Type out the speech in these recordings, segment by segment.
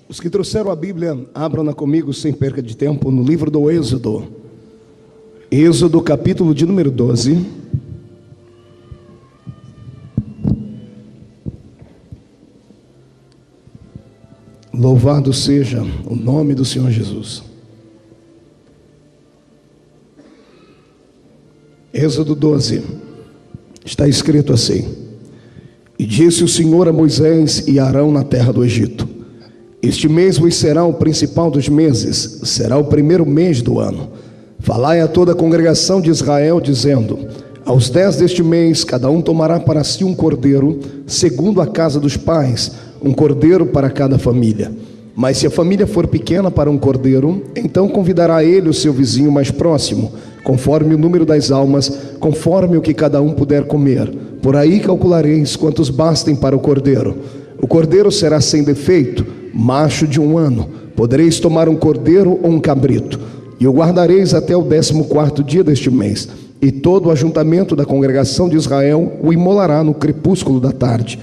Os que trouxeram a Bíblia, abram-na comigo sem perca de tempo no livro do Êxodo. Êxodo, capítulo de número 12. Louvado seja o nome do Senhor Jesus. Êxodo 12. Está escrito assim: E disse o Senhor a Moisés e a Arão na terra do Egito: Este mês vos será o principal dos meses, será o primeiro mês do ano. Falai a toda a congregação de Israel, dizendo: Aos 10 deste mês, cada um tomará para si um cordeiro, segundo a casa dos pais, um cordeiro para cada família. Mas se a família for pequena para um cordeiro, então convidará ele o seu vizinho mais próximo, conforme o número das almas, conforme o que cada um puder comer. Por aí calculareis quantos bastem para o cordeiro. O cordeiro será sem defeito, macho de 1 ano. Podereis tomar um cordeiro ou um cabrito, e o guardareis até o 14º dia deste mês. E todo o ajuntamento da congregação de Israel o imolará no crepúsculo da tarde.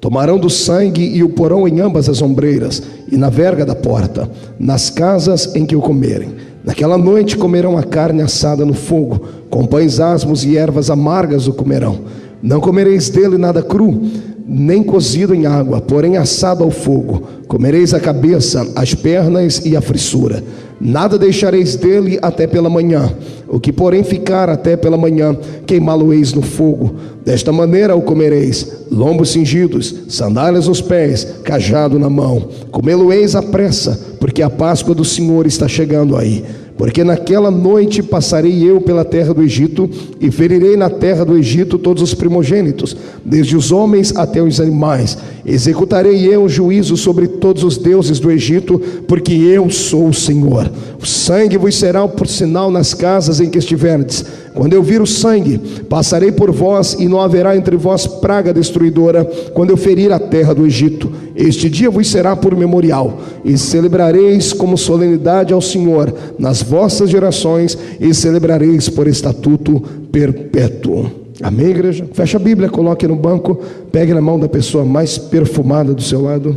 Tomarão do sangue e o porão em ambas as ombreiras e na verga da porta, nas casas em que o comerem. Naquela noite comerão a carne assada no fogo, com pães asmos e ervas amargas o comerão. Não comereis dele nada cru, nem cozido em água, porém assado ao fogo. Comereis a cabeça, as pernas e a frissura. Nada deixareis dele até pela manhã. O que porém ficar até pela manhã, queimá-lo-eis no fogo. Desta maneira o comereis: lombos cingidos, sandálias nos pés, cajado na mão. Comê-lo-eis à pressa, porque a Páscoa do Senhor está chegando aí. Porque naquela noite passarei eu pela terra do Egito, e ferirei na terra do Egito todos os primogênitos, desde os homens até os animais. Executarei eu juízo sobre todos os deuses do Egito, porque eu sou o Senhor. O sangue vos será por sinal nas casas em que estiverdes. Quando eu vir o sangue, passarei por vós, e não haverá entre vós praga destruidora, quando eu ferir a terra do Egito. Este dia vos será por memorial, e celebrareis como solenidade ao Senhor nas vossas gerações, e celebrareis por estatuto perpétuo. Amém, igreja? Feche a Bíblia, coloque no banco, pegue na mão da pessoa mais perfumada do seu lado.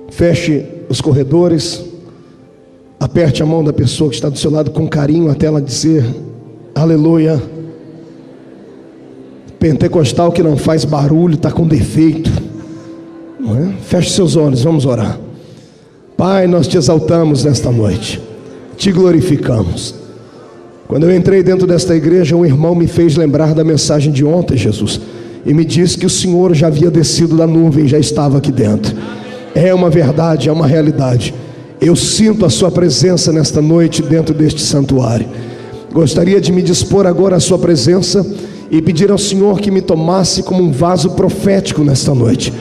Feche os corredores. Aperte a mão da pessoa que está do seu lado com carinho, até ela dizer aleluia. Pentecostal que não faz barulho, está com defeito, não é? Feche seus olhos, vamos orar. Pai, nós te exaltamos nesta noite, te glorificamos. Quando eu entrei dentro desta igreja, um irmão me fez lembrar da mensagem de ontem, Jesus, e me disse que o Senhor já havia descido da nuvem, já estava aqui dentro. É uma verdade, é uma realidade. Eu sinto a sua presença nesta noite dentro deste santuário. Gostaria de me dispor agora à sua presença e pedir ao Senhor que me tomasse como um vaso profético nesta noite,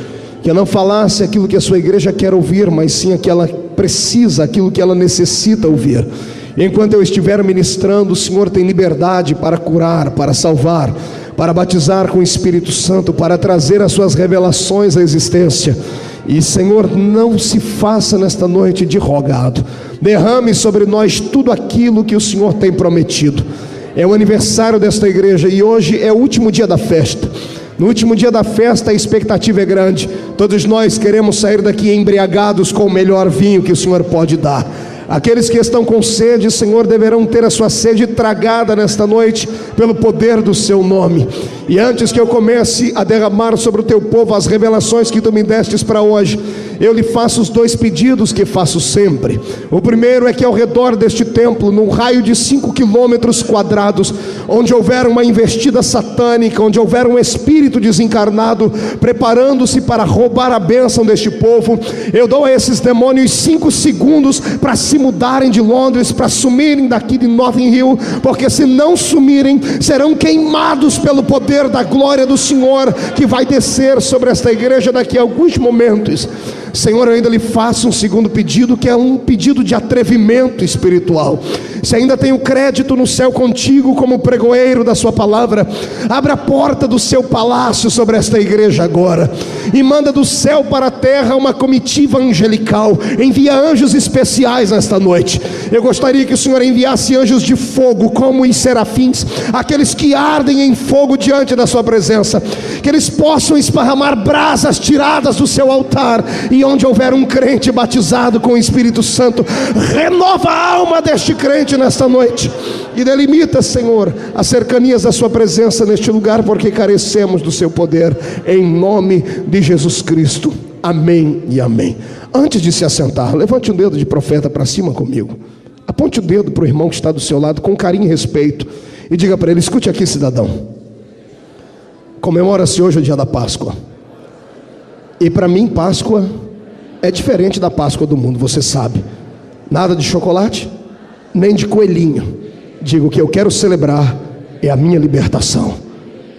que eu não falasse aquilo que a sua igreja quer ouvir, mas sim aquilo que ela precisa, aquilo que ela necessita ouvir. Enquanto eu estiver ministrando, o Senhor tem liberdade para curar, para salvar, para batizar com o Espírito Santo, para trazer as suas revelações à existência. E Senhor, não se faça nesta noite de rogado. Derrame sobre nós tudo aquilo que o Senhor tem prometido. É o aniversário desta igreja e hoje é o último dia da festa. No último dia da festa a expectativa é grande. Todos nós queremos sair daqui embriagados com o melhor vinho que o Senhor pode dar. Aqueles que estão com sede, Senhor, deverão ter a sua sede tragada nesta noite pelo poder do seu nome. E antes que eu comece a derramar sobre o teu povo as revelações que tu me destes para hoje, eu lhe faço os 2 pedidos que faço sempre. O primeiro é que ao redor deste templo, num raio de 5 quilômetros quadrados, onde houver uma investida satânica, onde houver um espírito desencarnado preparando-se para roubar a bênção deste povo, eu dou a esses demônios 5 segundos para se mudarem de Londres, para sumirem daqui de Notting Hill, porque se não sumirem, serão queimados pelo poder da glória do Senhor, que vai descer sobre esta igreja daqui a alguns momentos. Senhor, eu ainda lhe faço um segundo pedido, que é um pedido de atrevimento espiritual. Se ainda tenho crédito no céu contigo como pregoeiro da sua palavra, abra a porta do seu palácio sobre esta igreja agora, e manda do céu para a terra uma comitiva angelical. Envia anjos especiais nesta noite. Eu gostaria que o Senhor enviasse anjos de fogo, como os serafins, aqueles que ardem em fogo diante da sua presença, que eles possam esparramar brasas tiradas do seu altar e onde houver um crente batizado com o Espírito Santo, renova a alma deste crente nesta noite, e delimita, Senhor, as cercanias da sua presença neste lugar, porque carecemos do seu poder, em nome de Jesus Cristo. Amém e amém. Antes de se assentar, levante o dedo de profeta para cima comigo. Aponte o dedo para o irmão que está do seu lado com carinho e respeito e diga para ele: escute aqui, cidadão, comemora-se hoje o dia da Páscoa, e para mim Páscoa é diferente da Páscoa do mundo, você sabe. Nada de chocolate, nem de coelhinho. Digo, o que eu quero celebrar é a minha libertação.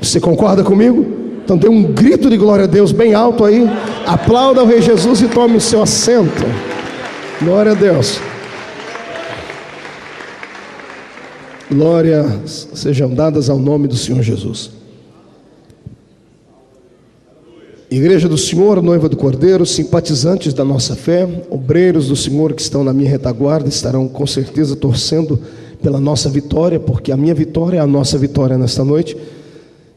Você concorda comigo? Então dê um grito de glória a Deus bem alto aí, aplauda o Rei Jesus e tome o seu assento. Glória a Deus. Glórias sejam dadas ao nome do Senhor Jesus. Igreja do Senhor, noiva do Cordeiro, simpatizantes da nossa fé, obreiros do Senhor que estão na minha retaguarda, estarão com certeza torcendo pela nossa vitória, porque a minha vitória é a nossa vitória nesta noite.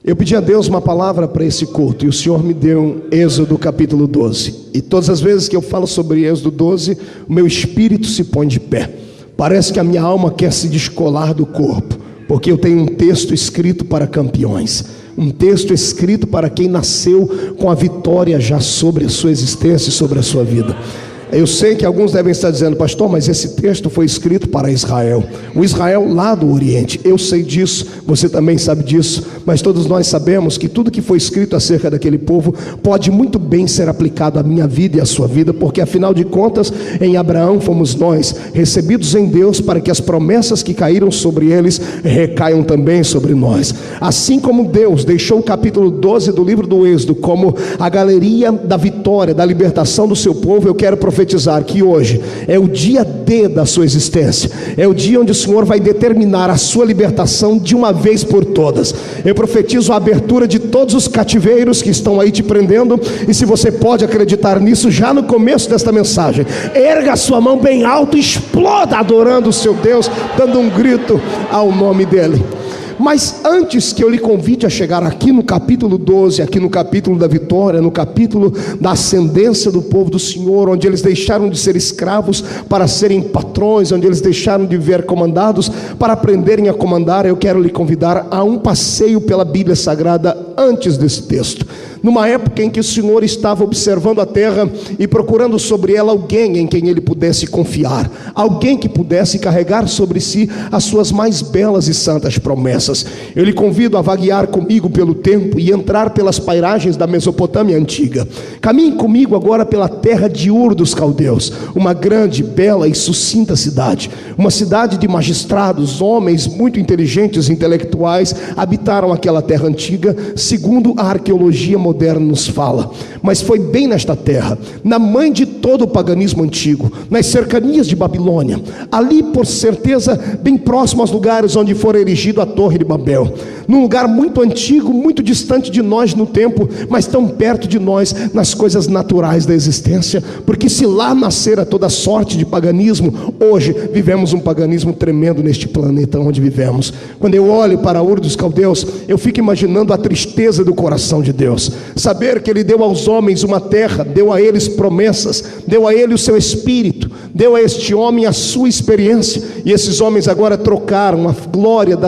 Eu pedi a Deus uma palavra para esse culto, e o Senhor me deu Êxodo capítulo 12, e todas as vezes que eu falo sobre Êxodo 12, o meu espírito se põe de pé. Parece que a minha alma quer se descolar do corpo, porque eu tenho um texto escrito para campeões, um texto escrito para quem nasceu com a vitória já sobre a sua existência e sobre a sua vida. Eu sei que alguns devem estar dizendo: pastor, mas esse texto foi escrito para Israel, o Israel lá do Oriente. Eu sei disso, você também sabe disso, mas todos nós sabemos que tudo que foi escrito acerca daquele povo pode muito bem ser aplicado à minha vida e à sua vida, porque afinal de contas, em Abraão fomos nós recebidos em Deus para que as promessas que caíram sobre eles recaiam também sobre nós. Assim como Deus deixou o capítulo 12 do livro do Êxodo como a galeria da vitória, da libertação do seu povo, eu quero profetizar que hoje é o dia D da sua existência, é o dia onde o Senhor vai determinar a sua libertação de uma vez por todas. Eu profetizo a abertura de todos os cativeiros que estão aí te prendendo, e se você pode acreditar nisso, já no começo desta mensagem, erga a sua mão bem alto e exploda adorando o seu Deus, dando um grito ao nome dele. Mas antes que eu lhe convide a chegar aqui no capítulo 12, aqui no capítulo da vitória, no capítulo da ascendência do povo do Senhor, onde eles deixaram de ser escravos para serem patrões, onde eles deixaram de ver comandados para aprenderem a comandar, eu quero lhe convidar a um passeio pela Bíblia Sagrada antes desse texto. Numa época em que o Senhor estava observando a terra e procurando sobre ela alguém em quem ele pudesse confiar, alguém que pudesse carregar sobre si as suas mais belas e santas promessas. Eu lhe convido a vaguear comigo pelo tempo e entrar pelas pairagens da Mesopotâmia antiga. Caminhe comigo agora pela terra de Ur dos Caldeus, uma grande, bela e sucinta cidade, uma cidade de magistrados, homens muito inteligentes e intelectuais habitaram aquela terra antiga, segundo a arqueologia moderna nos fala. Mas foi bem nesta terra, na mãe de todo o paganismo antigo, nas cercanias de Babilônia, ali por certeza bem próximo aos lugares onde fora erigida a Torre de Babel, num lugar muito antigo, muito distante de nós no tempo, mas tão perto de nós nas coisas naturais da existência, porque se lá nascera toda sorte de paganismo, hoje vivemos um paganismo tremendo neste planeta onde vivemos. Quando eu olho para Ur dos Caldeus, eu fico imaginando a tristeza do coração de Deus, saber que ele deu aos homens uma terra, deu a eles promessas, deu a ele o seu espírito, deu a este homem a sua experiência, e esses homens agora trocaram a glória,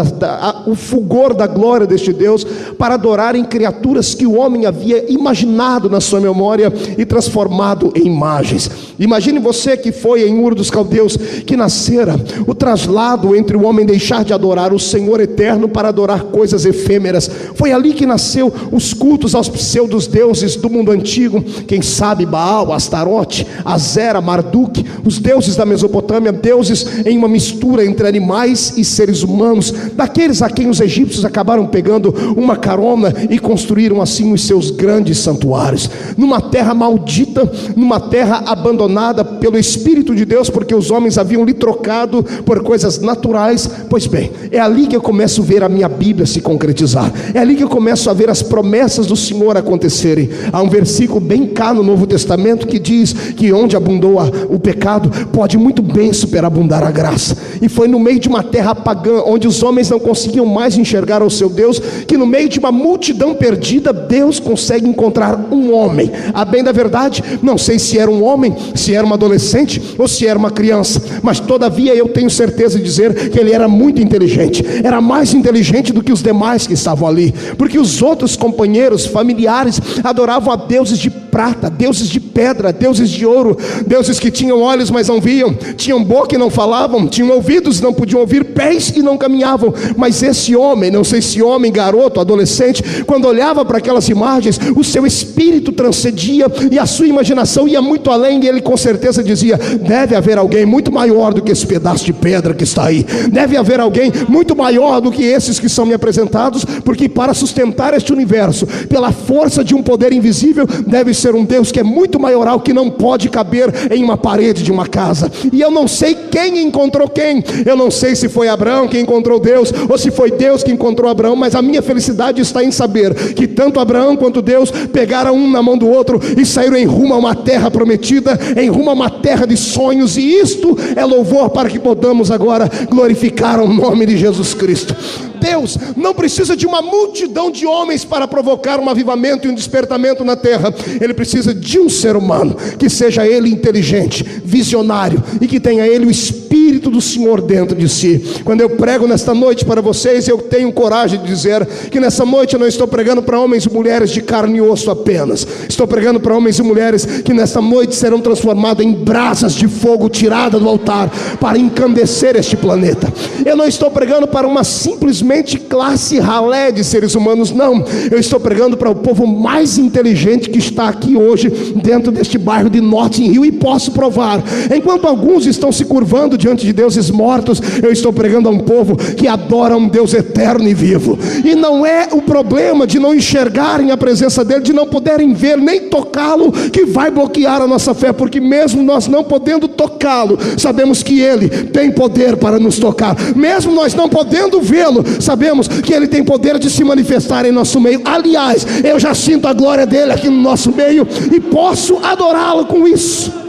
o fulgor da glória deste Deus, para adorarem criaturas que o homem havia imaginado na sua memória e transformado em imagens. Imagine você que foi em Ur dos Caldeus que nascera o traslado entre o homem deixar de adorar o Senhor eterno para adorar coisas efêmeras. Foi ali que nasceu os cultos aos pseudos deuses do mundo antigo, quem sabe Baal, Astarote, Azera, Marduk, os deuses da Mesopotâmia, deuses em uma mistura entre animais e seres humanos, daqueles a quem os egípcios acabaram pegando uma carona e construíram assim os seus grandes santuários, numa terra maldita, numa terra abandonada pelo Espírito de Deus, porque os homens haviam lhe trocado por coisas naturais. Pois bem, é ali que eu começo a ver a minha Bíblia se concretizar, é ali que eu começo a ver as promessas do Senhor acontecerem. Há um versículo bem cá no Novo Testamento que diz que onde abundou o pecado, pecado pode muito bem superabundar a graça. E foi no meio de uma terra pagã, onde os homens não conseguiam mais enxergar o seu Deus, que no meio de uma multidão perdida, Deus consegue encontrar um homem. A bem da verdade, não sei se era um homem, se era uma adolescente ou se era uma criança, mas todavia eu tenho certeza de dizer que ele era muito inteligente. Era mais inteligente do que os demais que estavam ali, porque os outros companheiros, familiares, adoravam a deuses de prata, deuses de pedra, deuses de ouro, deuses que tinham olhos mas não viam, tinham boca e não falavam, tinham ouvidos e não podiam ouvir, pés e não caminhavam. Mas esse homem, não sei se homem, garoto, adolescente, quando olhava para aquelas imagens, o seu espírito transcendia e a sua imaginação ia muito além, e ele com certeza dizia: deve haver alguém muito maior do que esse pedaço de pedra que está aí, deve haver alguém muito maior do que esses que são me apresentados, porque para sustentar este universo, pela força de um poder invisível, deve ser um Deus que é muito maioral, que não pode caber em uma parede de uma casa. E eu não sei quem encontrou quem, eu não sei se foi Abraão que encontrou Deus, ou se foi Deus que encontrou Abraão, mas a minha felicidade está em saber que tanto Abraão quanto Deus pegaram um na mão do outro e saíram em rumo a uma terra prometida, em rumo a uma terra de sonhos, e isto é louvor para que podamos agora glorificar o nome de Jesus Cristo. Deus não precisa de uma multidão de homens para provocar um avivamento e um despertamento na terra. Ele precisa de um ser humano, que seja ele inteligente, visionário, e que tenha ele o Espírito do Senhor dentro de si. Quando eu prego nesta noite para vocês, eu tenho coragem de dizer que nessa noite eu não estou pregando para homens e mulheres de carne e osso apenas. Estou pregando para homens e mulheres que nesta noite serão transformados em brasas de fogo tirada do altar para encandecer este planeta. Eu não estou pregando para uma simplesmente classe ralé de seres humanos, não. Eu estou pregando para o povo mais inteligente que está aqui hoje dentro deste bairro de Notting Hill, e posso provar, enquanto alguns estão se curvando diante de deuses mortos, eu estou pregando a um povo que adora um Deus eterno e vivo. E não é o problema de não enxergarem a presença dele, de não poderem ver nem tocá-lo, que vai bloquear a nossa fé, porque mesmo nós não podendo tocá-lo, sabemos que ele tem poder para nos tocar. Mesmo nós não podendo vê-lo, sabemos que ele tem poder de se manifestar em nosso meio. Aliás, eu já sinto a glória dele aqui no nosso meio e posso adorá-lo com isso.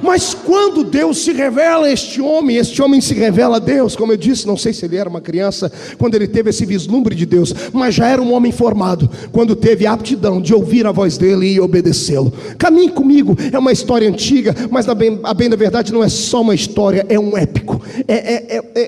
Mas quando Deus se revela a este homem se revela a Deus. Como eu disse, não sei se ele era uma criança quando ele teve esse vislumbre de Deus, mas já era um homem formado quando teve a aptidão de ouvir a voz dele e obedecê-lo. Caminhe comigo, é uma história antiga, mas a bem da verdade não é só uma história, é um épico.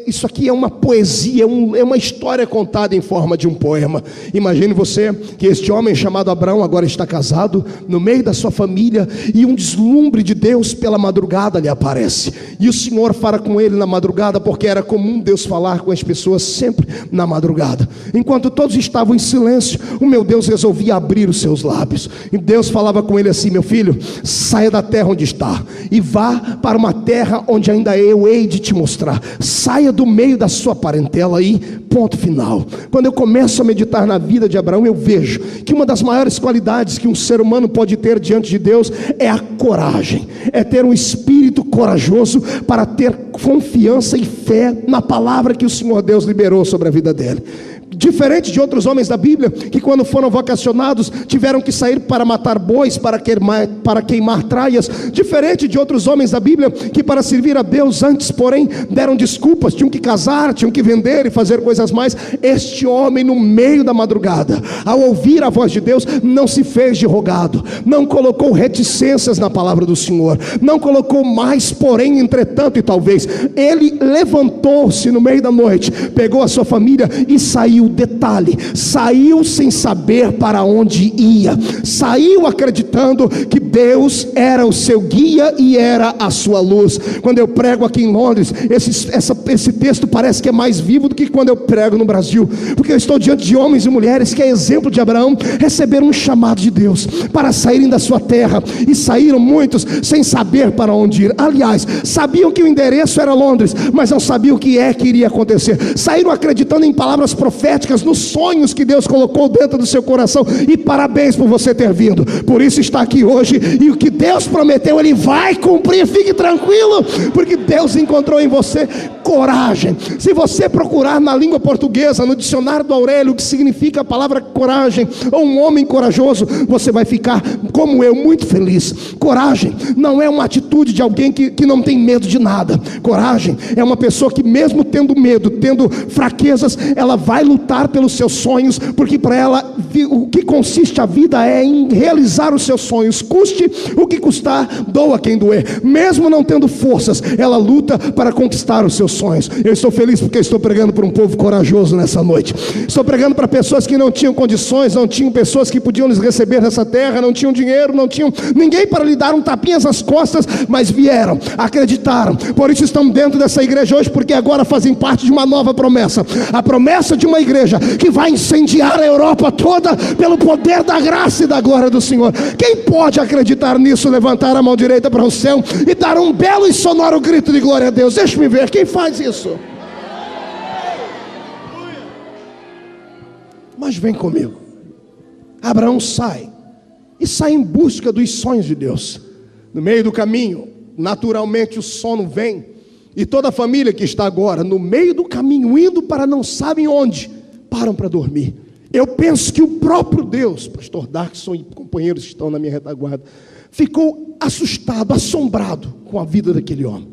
Isso aqui é uma poesia, é uma história contada em forma de um poema. Imagine você que este homem chamado Abraão agora está casado, no meio da sua família, e um deslumbre de Deus pela madrugada lhe aparece, e o Senhor fala com ele na madrugada, porque era comum Deus falar com as pessoas sempre na madrugada. Enquanto todos estavam em silêncio, o meu Deus resolvia abrir os seus lábios, e Deus falava com ele assim: meu filho, saia da terra onde está e vá para uma terra onde ainda eu hei de te mostrar. Saia do meio da sua parentela aí, ponto final. Quando eu começo a meditar na vida de Abraão, eu vejo que uma das maiores qualidades que um ser humano pode ter diante de Deus é a coragem, é ter um espírito corajoso para ter confiança e fé na palavra que o Senhor Deus liberou sobre a vida dele. Diferente de outros homens da Bíblia, que quando foram vocacionados, tiveram que sair para matar bois, para queimar traias. Diferente de outros homens da Bíblia, que para servir a Deus antes, porém, deram desculpas, tinham que casar, tinham que vender e fazer coisas mais. Este homem, no meio da madrugada, ao ouvir a voz de Deus, não se fez de rogado, não colocou reticências na palavra do Senhor, não colocou mais, porém, entretanto e talvez. Ele levantou-se no meio da noite, pegou a sua família e saiu. Detalhe, saiu sem saber para onde ia, saiu acreditando que Deus era o seu guia e era a sua luz. Quando eu prego aqui em Londres, esse texto parece que é mais vivo do que quando eu prego no Brasil, porque eu estou diante de homens e mulheres que, é exemplo de Abraão, receberam um chamado de Deus para saírem da sua terra, e saíram muitos sem saber para onde ir. Aliás, sabiam que o endereço era Londres, mas não sabiam o que iria acontecer. Saíram acreditando em palavras proféticas proféticas, nos sonhos que Deus colocou dentro do seu coração. E parabéns por você ter vindo. Por isso está aqui hoje. E o que Deus prometeu, Ele vai cumprir. Fique tranquilo, porque Deus encontrou em você coragem. Se você procurar na língua portuguesa, no dicionário do Aurélio, o que significa a palavra coragem, ou um homem corajoso, você vai ficar, como eu, muito feliz. Coragem não é uma atitude de alguém que não tem medo de nada. Coragem é uma pessoa que, mesmo tendo medo, tendo fraquezas, ela vai lutar pelos seus sonhos, porque para ela o que consiste a vida é em realizar os seus sonhos, custe o que custar, doa quem doer. Mesmo não tendo forças, ela luta para conquistar os seus sonhos. Eu estou feliz porque estou pregando para um povo corajoso nessa noite. Estou pregando para pessoas que não tinham condições, não tinham pessoas que podiam lhes receber nessa terra, não tinham dinheiro, não tinham ninguém para lhe dar um tapinhas nas costas, mas vieram, acreditaram. Por isso estão dentro dessa igreja hoje, porque agora fazem parte de uma nova promessa. A promessa de uma igreja que vai incendiar a Europa toda pelo poder da graça e da glória do Senhor. Quem pode acreditar nisso? Levantar a mão direita para o céu e dar um belo e sonoro grito de glória a Deus. Deixa-me ver, quem faz isso? Mas vem comigo. Abraão sai, e sai em busca dos sonhos de Deus. No meio do caminho, naturalmente o sono vem, e toda a família que está agora no meio do caminho, indo para não sabem onde, param para dormir. Eu penso que o próprio Deus, pastor Darkson e companheiros que estão na minha retaguarda, ficou assustado, assombrado com a vida daquele homem.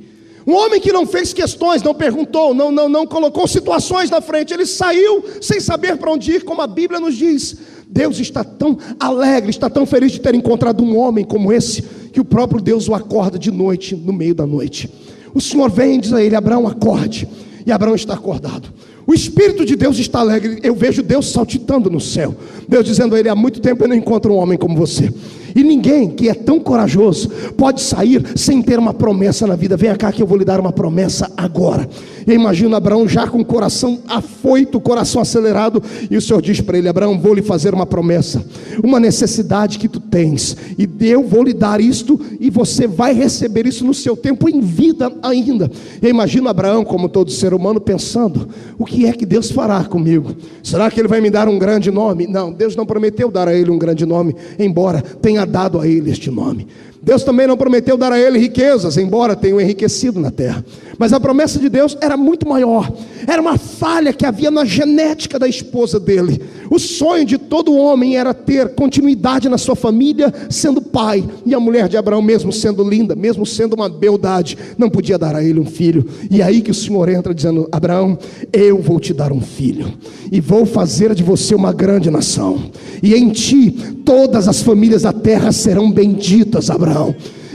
Um homem que não fez questões, não perguntou, não colocou situações na frente. Ele saiu sem saber para onde ir, como a Bíblia nos diz. Deus está tão alegre, está tão feliz de ter encontrado um homem como esse, que o próprio Deus o acorda de noite, no meio da noite. O Senhor vem e diz a ele: Abraão, acorde. E Abraão está acordado. O Espírito de Deus está alegre. Eu vejo Deus saltitando no céu. Deus dizendo a ele: há muito tempo eu não encontro um homem como você. E ninguém que é tão corajoso pode sair sem ter uma promessa na vida. Venha cá que eu vou lhe dar uma promessa agora. Eu imagino Abraão já com o coração afoito, o coração acelerado, e o Senhor diz para ele: Abraão, vou lhe fazer uma promessa, uma necessidade que tu tens, e eu vou lhe dar isto, e você vai receber isso no seu tempo, em vida ainda. Eu imagino Abraão, como todo ser humano, pensando: o que é que Deus fará comigo? Será que Ele vai me dar um grande nome? Não, Deus não prometeu dar a ele um grande nome, embora tenha dado a ele este nome. Deus também não prometeu dar a ele riquezas, embora tenha enriquecido na terra. Mas a promessa de Deus era muito maior. Era uma falha que havia na genética da esposa dele. O sonho de todo homem era ter continuidade na sua família, sendo pai. E a mulher de Abraão, mesmo sendo linda, mesmo sendo uma beldade, não podia dar a ele um filho. E aí que o Senhor entra dizendo: Abraão, eu vou te dar um filho, e vou fazer de você uma grande nação, e em ti todas as famílias da terra serão benditas, Abraão.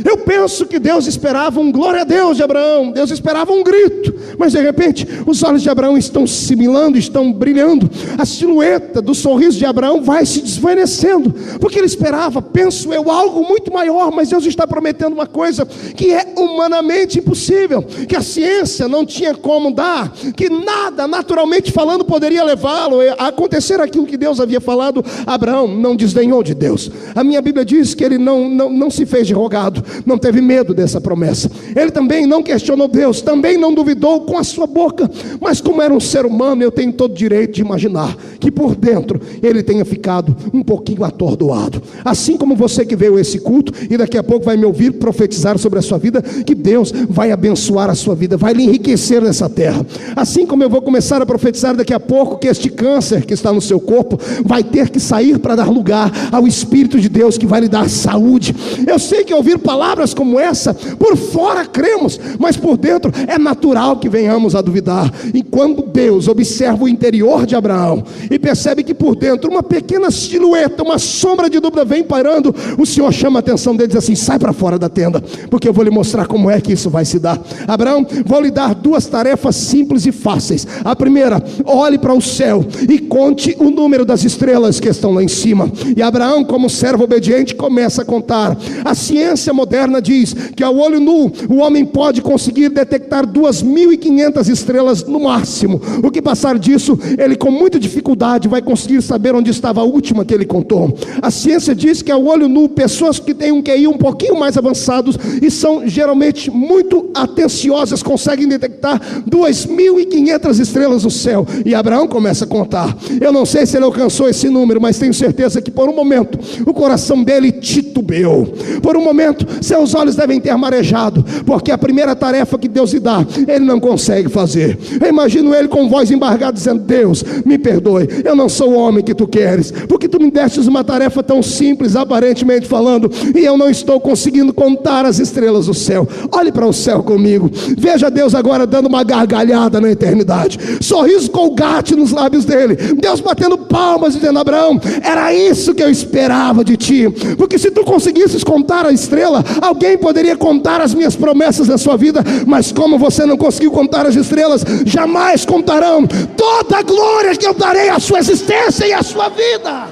Eu penso que Deus esperava um glória a Deus de Abraão. Deus esperava um grito. Mas de repente os olhos de Abraão estão se similando, estão brilhando. A silhueta do sorriso de Abraão vai se desvanecendo, porque ele esperava, penso eu, algo muito maior. Mas Deus está prometendo uma coisa que é humanamente impossível, que a ciência não tinha como dar, que nada, naturalmente falando, poderia levá-lo a acontecer aquilo que Deus havia falado. Abraão não desdenhou de Deus. A minha Bíblia diz que ele não se fez de rogado, não teve medo dessa promessa. Ele também não questionou Deus, também não duvidou com a sua boca. Mas como era um ser humano, eu tenho todo o direito de imaginar que por dentro ele tenha ficado um pouquinho atordoado. Assim como você que veio a esse culto e daqui a pouco vai me ouvir profetizar sobre a sua vida, que Deus vai abençoar a sua vida, vai lhe enriquecer nessa terra. Assim como eu vou começar a profetizar daqui a pouco que este câncer que está no seu corpo vai ter que sair para dar lugar ao Espírito de Deus que vai lhe dar saúde. Eu sei que ouvir palavras como essa, por fora cremos, mas por dentro é natural que venhamos a duvidar. E quando Deus observa o interior de Abraão e percebe que por dentro uma pequena silhueta, uma sombra de dúvida vem pairando, o Senhor chama a atenção dele e diz assim: sai para fora da tenda, porque eu vou lhe mostrar como é que isso vai se dar. Abraão, vou lhe dar duas tarefas simples e fáceis. A primeira: olhe para o céu e conte o número das estrelas que estão lá em cima. E Abraão, como servo obediente, começa a contar. A ciência moderna diz que ao olho nu o homem pode conseguir detectar 2.500 2.500 estrelas no máximo. O que passar disso, ele com muita dificuldade vai conseguir saber onde estava a última que ele contou. A ciência diz que ao olho nu, pessoas que têm um QI um pouquinho mais avançados e são geralmente muito atenciosas conseguem detectar 2.500 estrelas no céu. E Abraão começa a contar. Eu não sei se ele alcançou esse número, mas tenho certeza que por um momento o coração dele titubeou. Por um momento seus olhos devem ter marejado, porque a primeira tarefa que Deus lhe dá, ele não consegue fazer. Eu imagino ele com voz embargada dizendo: Deus, me perdoe, eu não sou o homem que tu queres, porque tu me destes uma tarefa tão simples, aparentemente falando, e eu não estou conseguindo contar as estrelas do céu. Olhe para o céu comigo, veja Deus agora dando uma gargalhada na eternidade, sorriso colgate nos lábios dele, Deus batendo palmas dizendo: Abraão, era isso que eu esperava de ti, porque se tu conseguisses contar a estrela, alguém poderia contar as minhas promessas na sua vida, mas como você não conseguiu contar as estrelas, jamais contarão toda a glória que eu darei à sua existência e à sua vida.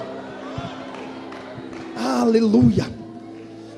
Aleluia.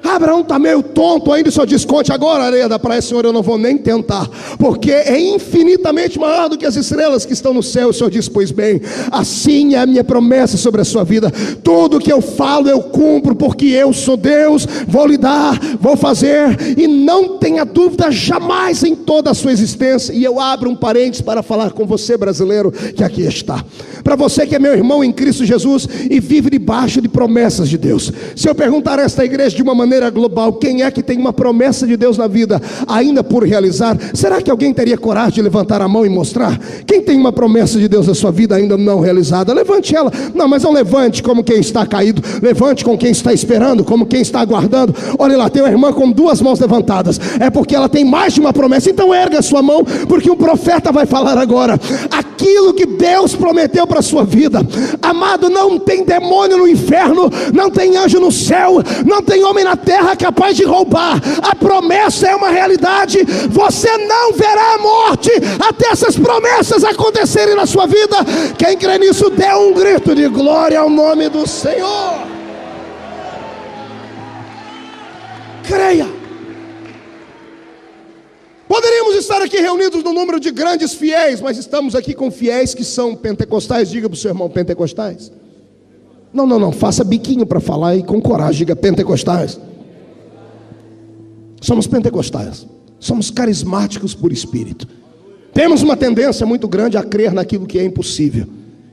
Abraão está meio tonto ainda, só diz: conte agora a areia da praia. Senhor, eu não vou nem tentar, porque é infinitamente maior do que as estrelas que estão no céu. O Senhor diz: pois bem, assim é a minha promessa sobre a sua vida, tudo que eu falo eu cumpro, porque eu sou Deus, vou lhe dar, vou fazer, e não tenha dúvida jamais em toda a sua existência. E eu abro um parênteses para falar com você, brasileiro, que aqui está, para você que é meu irmão em Cristo Jesus e vive debaixo de promessas de Deus. Se eu perguntar a esta igreja de uma maneira global, quem é que tem uma promessa de Deus na vida ainda por realizar, será que alguém teria coragem de levantar a mão e mostrar? Quem tem uma promessa de Deus na sua vida ainda não realizada? Levante ela. Não, mas não levante como quem está caído, levante com quem está esperando, como quem está aguardando. Olha lá, tem uma irmã com duas mãos levantadas, é porque ela tem mais de uma promessa. Então erga a sua mão, porque o profeta vai falar agora aquilo que Deus prometeu para a sua vida. Amado, não tem demônio no inferno, não tem anjo no céu, não tem homem na terra capaz de roubar. A promessa é uma realidade. Você não verá a morte até essas promessas acontecerem na sua vida. Quem crê nisso, dê um grito de glória ao nome do Senhor. Creia. Poderíamos estar aqui reunidos no número de grandes fiéis, mas estamos aqui com fiéis que são pentecostais. Diga para o seu irmão: pentecostais. Não, faça biquinho para falar e com coragem, diga: pentecostais. Somos pentecostais, somos carismáticos por espírito. Temos uma tendência muito grande a crer naquilo que é impossível,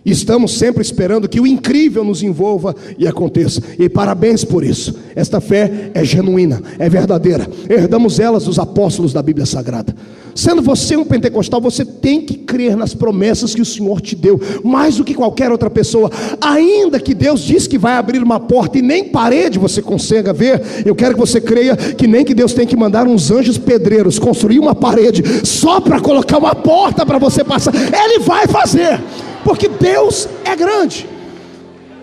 e estamos sempre esperando que o incrível nos envolva e aconteça. E parabéns por isso. Esta fé é genuína, é verdadeira. Herdamos elas dos apóstolos da Bíblia Sagrada. Sendo você um pentecostal, você tem que crer nas promessas que o Senhor te deu, mais do que qualquer outra pessoa. Ainda que Deus diz que vai abrir uma porta e nem parede você consiga ver, eu quero que você creia que nem que Deus tem que mandar uns anjos pedreiros construir uma parede só para colocar uma porta para você passar. Ele vai fazer, porque Deus é grande.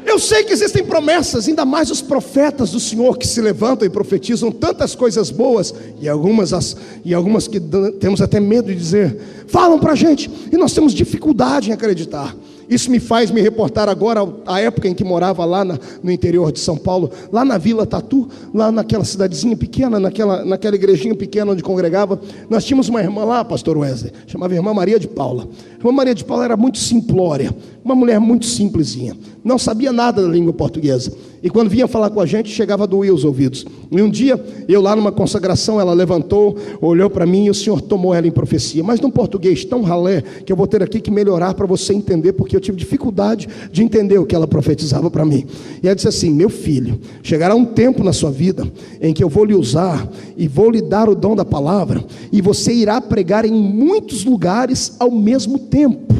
Eu sei que existem promessas, ainda mais os profetas do Senhor que se levantam e profetizam tantas coisas boas, e algumas que temos até medo de dizer, falam para a gente, e nós temos dificuldade em acreditar. Isso me faz me reportar agora à época em que morava lá no interior de São Paulo, lá na Vila Tatu, lá naquela cidadezinha pequena, naquela igrejinha pequena onde congregava. Nós tínhamos uma irmã lá, pastor Wesley, chamava Irmã Maria de Paula. A Irmã Maria de Paula era muito simplória, uma mulher muito simplesinha, não sabia nada da língua portuguesa, e quando vinha falar com a gente, chegava a doer os ouvidos. E um dia, eu lá numa consagração, ela levantou, olhou para mim, e o Senhor tomou ela em profecia, mas num português tão ralé, que eu vou ter aqui que melhorar para você entender, porque eu tive dificuldade de entender o que ela profetizava para mim. E ela disse assim: meu filho, chegará um tempo na sua vida, em que eu vou lhe usar, e vou lhe dar o dom da palavra, e você irá pregar em muitos lugares ao mesmo tempo.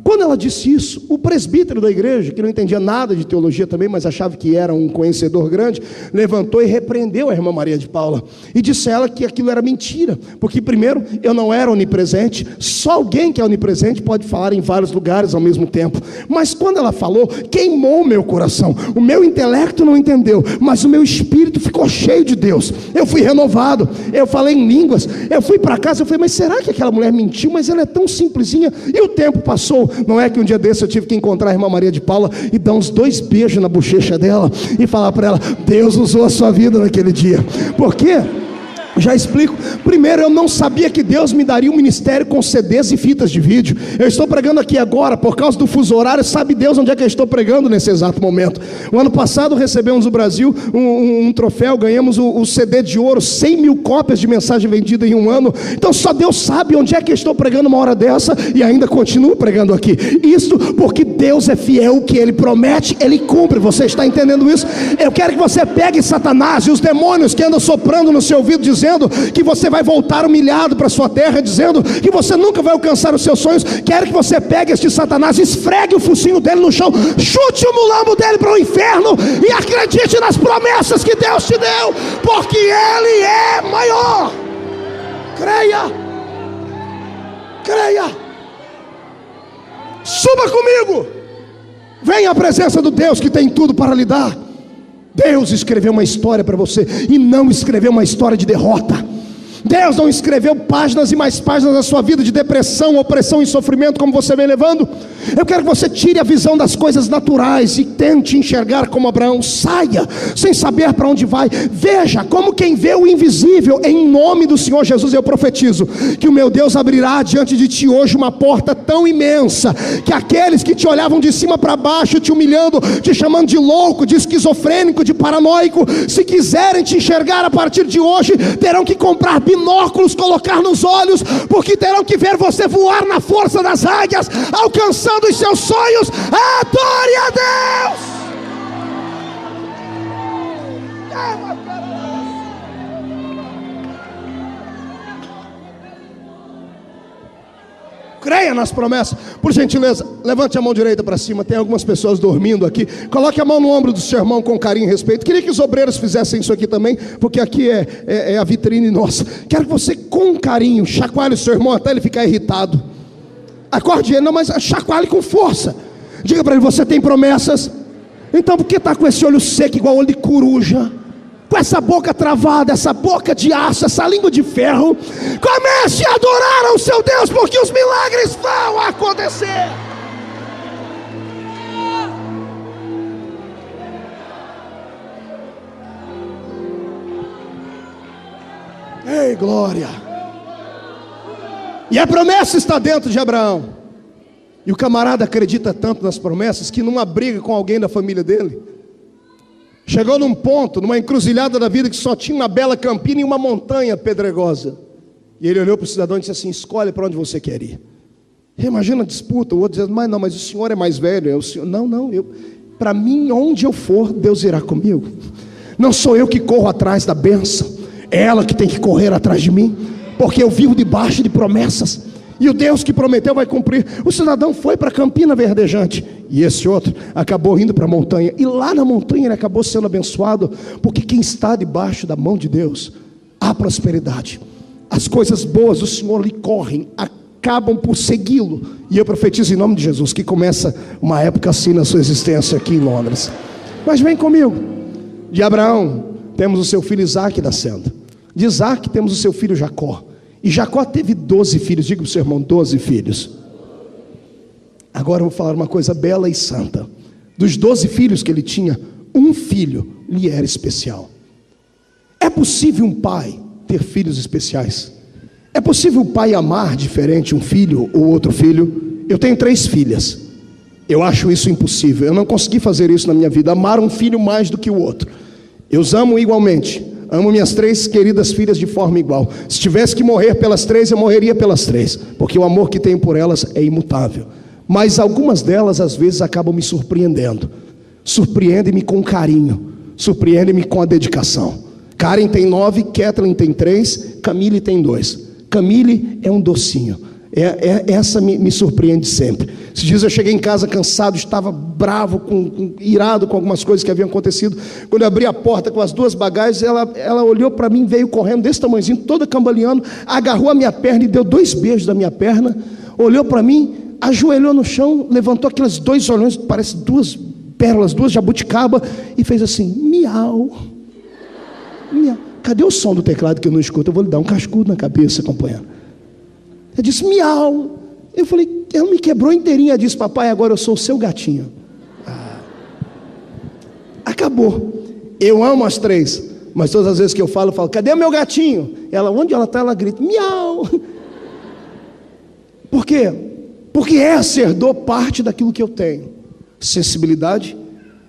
Quando ela disse isso, o presbítero da igreja, que não entendia nada de teologia também, mas achava que era um conhecedor grande, levantou e repreendeu a irmã Maria de Paula, e disse a ela que aquilo era mentira, porque primeiro, eu não era onipresente, só alguém que é onipresente pode falar em vários lugares ao mesmo tempo. Mas quando ela falou, queimou o meu coração, o meu intelecto não entendeu, mas o meu espírito ficou cheio de Deus, eu fui renovado, eu falei em línguas, eu fui para casa, eu falei, mas será que aquela mulher mentiu? Mas ela é tão simplesinha. E o tempo passou. Não é que um dia desse eu tive que encontrar a irmã Maria de Paula e dar uns 2 beijos na bochecha dela e falar para ela: Deus usou a sua vida naquele dia. Por quê? Já explico. Primeiro, eu não sabia que Deus me daria um ministério com CDs e fitas de vídeo. Eu estou pregando aqui agora, por causa do fuso horário. Sabe Deus onde é que eu estou pregando nesse exato momento. O ano passado recebemos no Brasil um troféu. Ganhamos o CD de ouro, 100 mil cópias de mensagem vendida em um ano. Então só Deus sabe onde é que eu estou pregando uma hora dessa. E ainda continuo pregando aqui. Isso porque Deus é fiel. O que Ele promete, Ele cumpre. Você está entendendo isso? Eu quero que você pegue Satanás e os demônios que andam soprando no seu ouvido, dizendo que você vai voltar humilhado para a sua terra, dizendo que você nunca vai alcançar os seus sonhos. Quero que você pegue este Satanás, esfregue o focinho dele no chão, chute o mulambo dele para o inferno e acredite nas promessas que Deus te deu, porque Ele é maior. Creia, creia, suba comigo, venha à presença do Deus que tem tudo para lhe dar. Deus escreveu uma história para você, e não escreveu uma história de derrota. Deus não escreveu páginas e mais páginas da sua vida de depressão, opressão e sofrimento como você vem levando. Eu quero que você tire a visão das coisas naturais e tente enxergar como Abraão. Saia sem saber para onde vai. Veja como quem vê o invisível. Em nome do Senhor Jesus eu profetizo que o meu Deus abrirá diante de ti hoje uma porta tão imensa, que aqueles que te olhavam de cima para baixo, te humilhando, te chamando de louco, de esquizofrênico, de paranoico, se quiserem te enxergar a partir de hoje, terão que comprar binóculos, colocar nos olhos, porque terão que ver você voar na força das águias, alcançando os seus sonhos. Adore a Deus. Creia nas promessas. Por gentileza, levante a mão direita para cima. Tem algumas pessoas dormindo aqui. Coloque a mão no ombro do seu irmão com carinho e respeito. Queria que os obreiros fizessem isso aqui também, porque aqui é a vitrine nossa. Quero que você, com carinho, chacoalhe o seu irmão até ele ficar irritado. Acorde ele, não, mas chacoalhe com força. Diga para ele: você tem promessas. Então por que está com esse olho seco igual olho de coruja? Com essa boca travada, essa boca de aço, essa língua de ferro? Comece a adorar ao seu Deus, porque os milagres vão acontecer. Ei, glória. E a promessa está dentro de Abraão. E o camarada acredita tanto nas promessas que numa briga com alguém da família dele, chegou num ponto, numa encruzilhada da vida, que só tinha uma bela campina e uma montanha pedregosa. E ele olhou para o cidadão e disse assim: escolhe para onde você quer ir. Imagina a disputa, o outro dizendo: mas o senhor é mais velho. O senhor, não, para mim, onde eu for, Deus irá comigo. Não sou eu que corro atrás da bênção, é ela que tem que correr atrás de mim, porque eu vivo debaixo de promessas, e o Deus que prometeu vai cumprir. O cidadão foi para a campina verdejante, e esse outro acabou indo para a montanha, e lá na montanha ele acabou sendo abençoado, porque quem está debaixo da mão de Deus, há prosperidade. As coisas boas do Senhor lhe correm, acabam por segui-lo. E eu profetizo em nome de Jesus que começa uma época assim na sua existência aqui em Londres. Mas vem comigo. De Abraão temos o seu filho Isaque nascendo. De Isaque temos o seu filho Jacó. E Jacó teve 12 filhos. Diga para o seu irmão: 12 filhos. Agora eu vou falar uma coisa bela e santa. Dos 12 filhos que ele tinha, um filho lhe era especial. É possível um pai ter filhos especiais? É possível o pai amar diferente um filho ou outro filho? Eu tenho 3 filhas. Eu acho isso impossível. Eu não consegui fazer isso na minha vida, amar um filho mais do que o outro. Eu os amo igualmente. Amo minhas 3 queridas filhas de forma igual. Se tivesse que morrer pelas 3, eu morreria pelas 3, porque o amor que tenho por elas é imutável. Mas algumas delas às vezes acabam me surpreendendo. Surpreendem-me com carinho, surpreendem-me com a dedicação. Karen tem 9, Kathleen tem 3, Camille tem 2. Camille é um docinho. Essa me surpreende sempre. Esses dias eu cheguei em casa cansado, estava bravo, irado com algumas coisas que haviam acontecido. Quando eu abri a porta com as 2 bagagens, ela olhou para mim, veio correndo desse tamanhozinho, toda cambaleando, agarrou a minha perna e deu 2 beijos na minha perna. Olhou para mim, ajoelhou no chão, levantou aqueles 2 olhões, parece 2 pérolas, 2 jabuticaba, e fez assim: miau, miau. Cadê o som do teclado que eu não escuto? Eu vou lhe dar um cascudo na cabeça, companheiro. Ela disse: miau. Eu falei: ela me quebrou inteirinha. Ela disse: papai, agora eu sou o seu gatinho. Acabou. Eu amo as 3, mas todas as vezes que eu falo: cadê o meu gatinho? onde ela está, ela grita, miau. Por quê? Porque essa herdou parte daquilo que eu tenho. Sensibilidade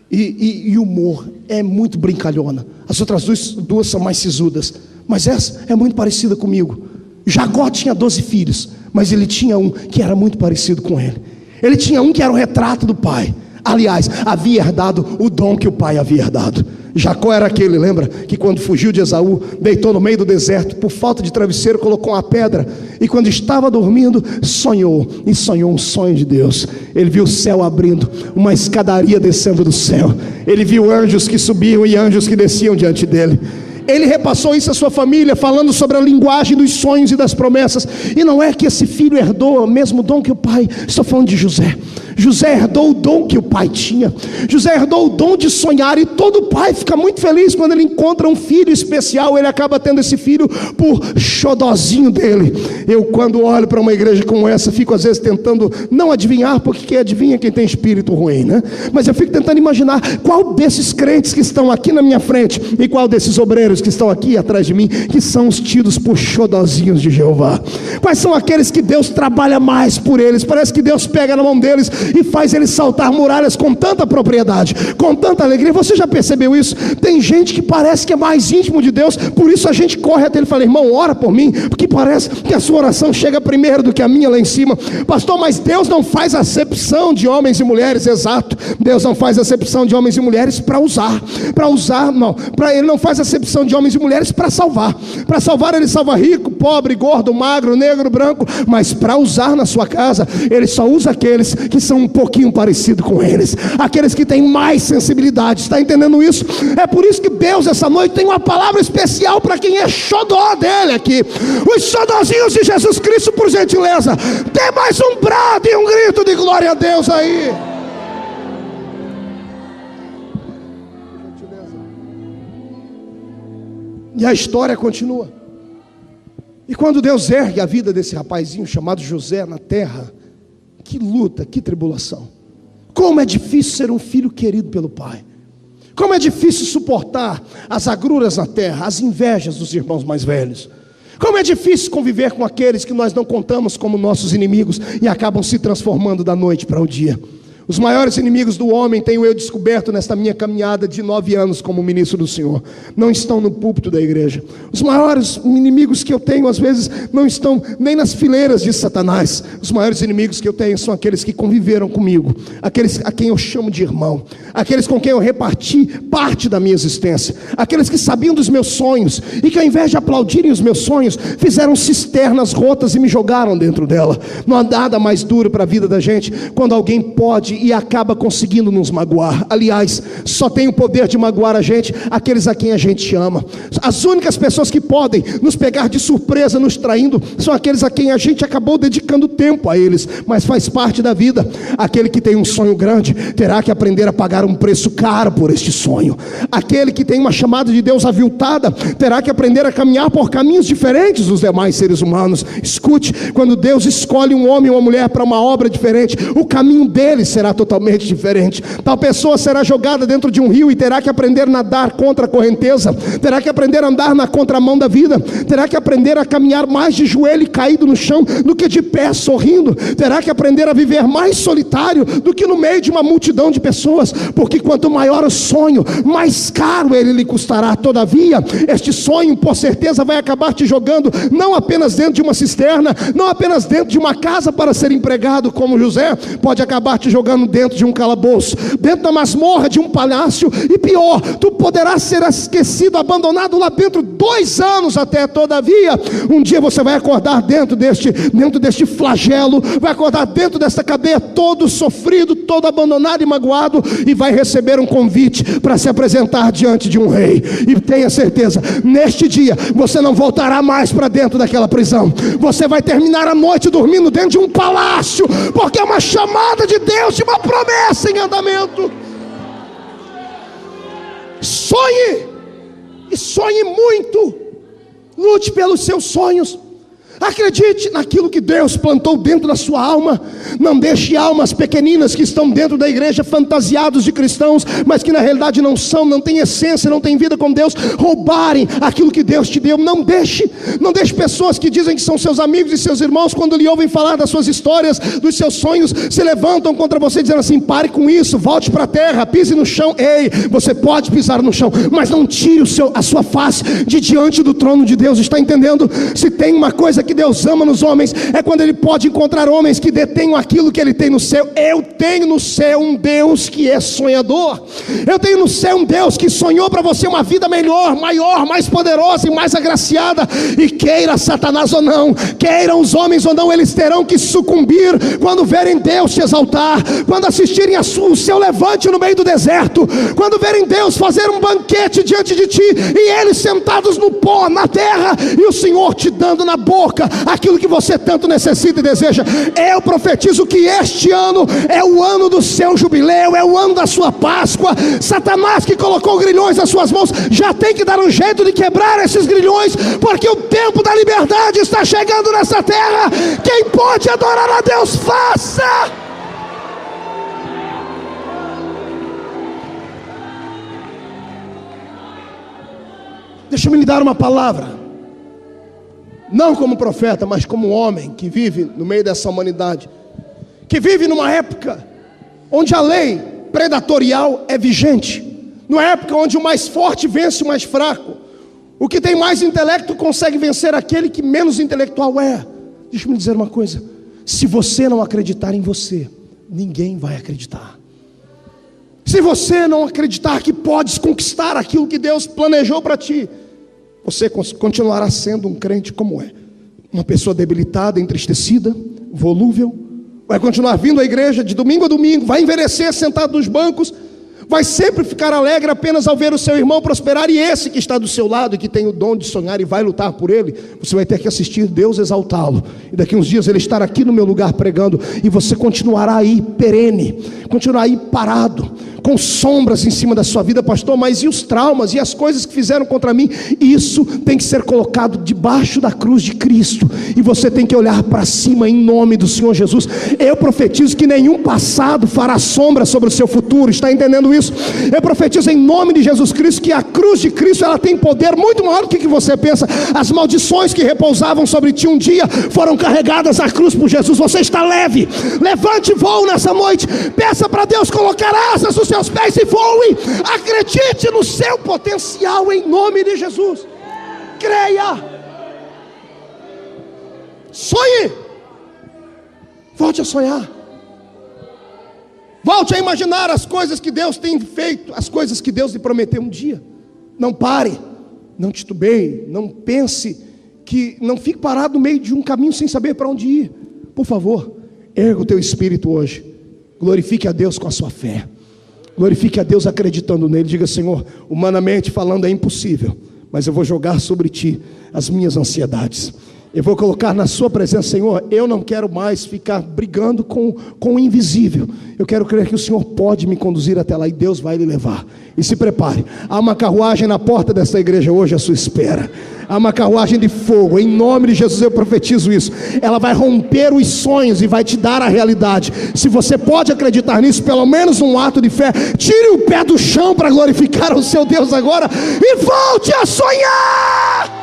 e humor. É muito brincalhona. As outras duas são mais sisudas, mas essa é muito parecida comigo. Jacó tinha 12 filhos, mas ele tinha um que era muito parecido com ele. Ele tinha um que era o retrato do pai. Aliás, havia herdado o dom que o pai havia herdado. Jacó era aquele, lembra? Que quando fugiu de Esaú, deitou no meio do deserto, por falta de travesseiro, colocou uma pedra, e quando estava dormindo, sonhou um sonho de Deus. Ele viu o céu abrindo, uma escadaria descendo do céu. Ele viu anjos que subiam e anjos que desciam diante dele. Ele repassou isso à sua família, falando sobre a linguagem dos sonhos e das promessas. E não é que esse filho herdou o mesmo dom que o pai. Estou falando de José. José herdou o dom que o pai tinha. José herdou o dom de sonhar. E todo pai fica muito feliz quando ele encontra um filho especial. Ele acaba tendo esse filho por xodozinho dele. Eu, quando olho para uma igreja como essa, fico às vezes tentando não adivinhar, porque quem adivinha é quem tem espírito ruim, né? Mas eu fico tentando imaginar qual desses crentes que estão aqui na minha frente e qual desses obreiros que estão aqui atrás de mim, que são os tidos por xodozinhos de Jeová. Quais são aqueles que Deus trabalha mais por eles? Parece que Deus pega na mão deles e faz eles saltar muralhas com tanta propriedade, com tanta alegria. Você já percebeu isso? Tem gente que parece que é mais íntimo de Deus, por isso a gente corre até ele e fala, irmão, ora por mim, porque parece que a sua oração chega primeiro do que a minha lá em cima. Pastor, mas Deus não faz acepção de homens e mulheres. Exato, Deus não faz acepção de homens e mulheres para usar, não, Ele não faz acepção de homens e mulheres para salvar. Para salvar ele salva rico, pobre, gordo, magro, negro, branco, mas para usar na sua casa, ele só usa aqueles que são um pouquinho parecidos com eles, aqueles que têm mais sensibilidade. Está entendendo isso? É por isso que Deus essa noite tem uma palavra especial para quem é xodó dele aqui. Os xodózinhos de Jesus Cristo, por gentileza, dê mais um brado e um grito de glória a Deus aí. E a história continua. E quando Deus ergue a vida desse rapazinho chamado José na terra, que luta, que tribulação. Como é difícil ser um filho querido pelo pai. Como é difícil suportar as agruras na terra, as invejas dos irmãos mais velhos. Como é difícil conviver com aqueles que nós não contamos como nossos inimigos e acabam se transformando da noite para o dia. Os maiores inimigos do homem, tenho eu descoberto nesta minha caminhada de 9 anos como ministro do Senhor, não estão no púlpito da igreja. Os maiores inimigos que eu tenho, às vezes, não estão nem nas fileiras de Satanás. Os maiores inimigos que eu tenho são aqueles que conviveram comigo, aqueles a quem eu chamo de irmão, aqueles com quem eu reparti parte da minha existência, aqueles que sabiam dos meus sonhos e que, ao invés de aplaudirem os meus sonhos, fizeram cisternas rotas e me jogaram dentro dela. Não há nada mais duro para a vida da gente quando alguém pode e acaba conseguindo nos magoar. Aliás, só tem o poder de magoar a gente aqueles a quem a gente ama. As únicas pessoas que podem nos pegar de surpresa, nos traindo, são aqueles a quem a gente acabou dedicando tempo a eles, mas faz parte da vida. Aquele que tem um sonho grande terá que aprender a pagar um preço caro por este sonho. Aquele que tem uma chamada de Deus aviltada terá que aprender a caminhar por caminhos diferentes dos demais seres humanos. Escute, quando Deus escolhe um homem ou uma mulher para uma obra diferente, o caminho deles será totalmente diferente. Tal pessoa será jogada dentro de um rio e terá que aprender a nadar contra a correnteza, terá que aprender a andar na contramão da vida, terá que aprender a caminhar mais de joelho caído no chão do que de pé sorrindo, terá que aprender a viver mais solitário do que no meio de uma multidão de pessoas, porque quanto maior o sonho, mais caro ele lhe custará. Todavia, este sonho por certeza vai acabar te jogando não apenas dentro de uma cisterna, não apenas dentro de uma casa para ser empregado como José, pode acabar te jogando dentro de um calabouço, dentro da masmorra de um palácio, e pior, tu poderás ser esquecido, abandonado lá dentro 2 anos até. Todavia, um dia você vai acordar dentro deste flagelo, vai acordar dentro desta cadeia todo sofrido, todo abandonado e magoado, e vai receber um convite para se apresentar diante de um rei. E tenha certeza, neste dia você não voltará mais para dentro daquela prisão, você vai terminar a noite dormindo dentro de um palácio, porque é uma chamada de Deus, de uma promessa em andamento. Sonhe, e sonhe muito. Lute pelos seus sonhos. Acredite naquilo que Deus plantou dentro da sua alma. Não deixe almas pequeninas que estão dentro da igreja, fantasiados de cristãos, mas que na realidade não são, não têm essência, não têm vida com Deus, roubarem aquilo que Deus te deu. Não deixe pessoas que dizem que são seus amigos e seus irmãos, quando lhe ouvem falar das suas histórias, dos seus sonhos, se levantam contra você dizendo assim: pare com isso, volte para a terra, pise no chão. Ei, você pode pisar no chão, mas não tire a sua face de diante do trono de Deus. Está entendendo? Se tem uma coisa que Deus ama nos homens, é quando Ele pode encontrar homens que detenham aquilo que Ele tem no céu. Eu tenho no céu um Deus que é sonhador. Eu tenho no céu um Deus que sonhou para você uma vida melhor, maior, mais poderosa e mais agraciada. E queira Satanás ou não, queiram os homens ou não, eles terão que sucumbir quando verem Deus te exaltar, quando assistirem o seu levante no meio do deserto, quando verem Deus fazer um banquete diante de ti, e eles sentados no pó, na terra, e o Senhor te dando na boca aquilo que você tanto necessita e deseja. Eu profetizo que este ano é o ano do seu jubileu, é o ano da sua Páscoa. Satanás, que colocou grilhões nas suas mãos, já tem que dar um jeito de quebrar esses grilhões, porque o tempo da liberdade está chegando nessa terra. Quem pode adorar a Deus, faça! Deixa-me lhe dar uma palavra, não como profeta, mas como homem que vive no meio dessa humanidade, que vive numa época onde a lei predatorial é vigente, numa época onde o mais forte vence o mais fraco, o que tem mais intelecto consegue vencer aquele que menos intelectual é. Deixa-me dizer uma coisa: se você não acreditar em você, ninguém vai acreditar. Se você não acreditar que podes conquistar aquilo que Deus planejou para ti, você continuará sendo um crente como é, uma pessoa debilitada, entristecida, volúvel. Vai continuar vindo à igreja de domingo a domingo, vai envelhecer sentado nos bancos, vai sempre ficar alegre apenas ao ver o seu irmão prosperar, e esse que está do seu lado e que tem o dom de sonhar e vai lutar por ele, você vai ter que assistir Deus exaltá-lo, e daqui uns dias ele estará aqui no meu lugar pregando, e você continuará aí perene, continuará aí parado, com sombras em cima da sua vida. Pastor, mas e os traumas e as coisas que fizeram contra mim? Isso tem que ser colocado debaixo da cruz de Cristo, e você tem que olhar para cima em nome do Senhor Jesus. Eu profetizo que nenhum passado fará sombra sobre o seu futuro. Está entendendo isso? Eu profetizo em nome de Jesus Cristo que a cruz de Cristo, ela tem poder muito maior do que você pensa. As maldições que repousavam sobre ti um dia foram carregadas à cruz por Jesus. Você está leve. Levante voo nessa noite. Peça para Deus colocar asas nos seus pés e voe. Acredite no seu potencial em nome de Jesus. Creia. Sonhe. Volte a sonhar. Volte a imaginar as coisas que Deus tem feito, as coisas que Deus lhe prometeu um dia. Não pare, não titubeie, não pense, não fique parado no meio de um caminho sem saber para onde ir. Por favor, erga o teu espírito hoje. Glorifique a Deus com a sua fé. Glorifique a Deus acreditando nele. Diga: Senhor, humanamente falando é impossível, mas eu vou jogar sobre ti as minhas ansiedades. Eu vou colocar na sua presença. Senhor, eu não quero mais ficar brigando com o invisível. Eu quero crer que o Senhor pode me conduzir até lá, e Deus vai lhe levar. E se prepare, há uma carruagem na porta desta igreja hoje à sua espera. Há uma carruagem de fogo, em nome de Jesus eu profetizo isso. Ela vai romper os sonhos e vai te dar a realidade. Se você pode acreditar nisso, pelo menos um ato de fé, tire o pé do chão para glorificar o seu Deus agora, e volte a sonhar.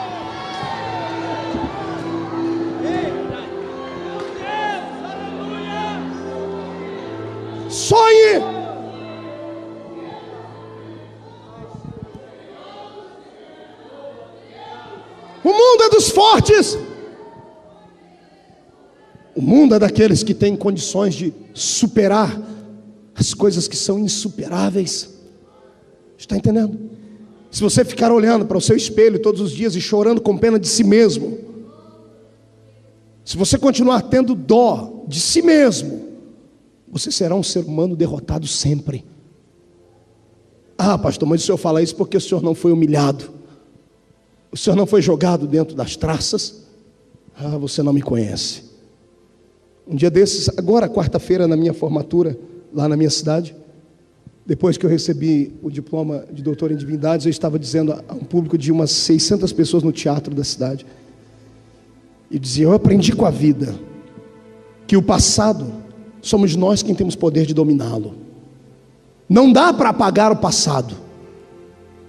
Sonhe. O mundo é dos fortes. O mundo é daqueles que têm condições de superar as coisas que são insuperáveis. Está entendendo? Se você ficar olhando para o seu espelho todos os dias e chorando com pena de si mesmo, se você continuar tendo dó de si mesmo, você será um ser humano derrotado sempre. Ah, pastor, mas o senhor fala isso porque o senhor não foi humilhado, o senhor não foi jogado dentro das traças. Ah, você não me conhece. Um dia desses, agora quarta-feira, na minha formatura, lá na minha cidade, depois que eu recebi o diploma de doutor em divindades, eu estava dizendo a um público de umas 600 pessoas no teatro da cidade. E dizia: eu aprendi com a vida que o passado somos nós quem temos poder de dominá-lo. Não dá para apagar o passado.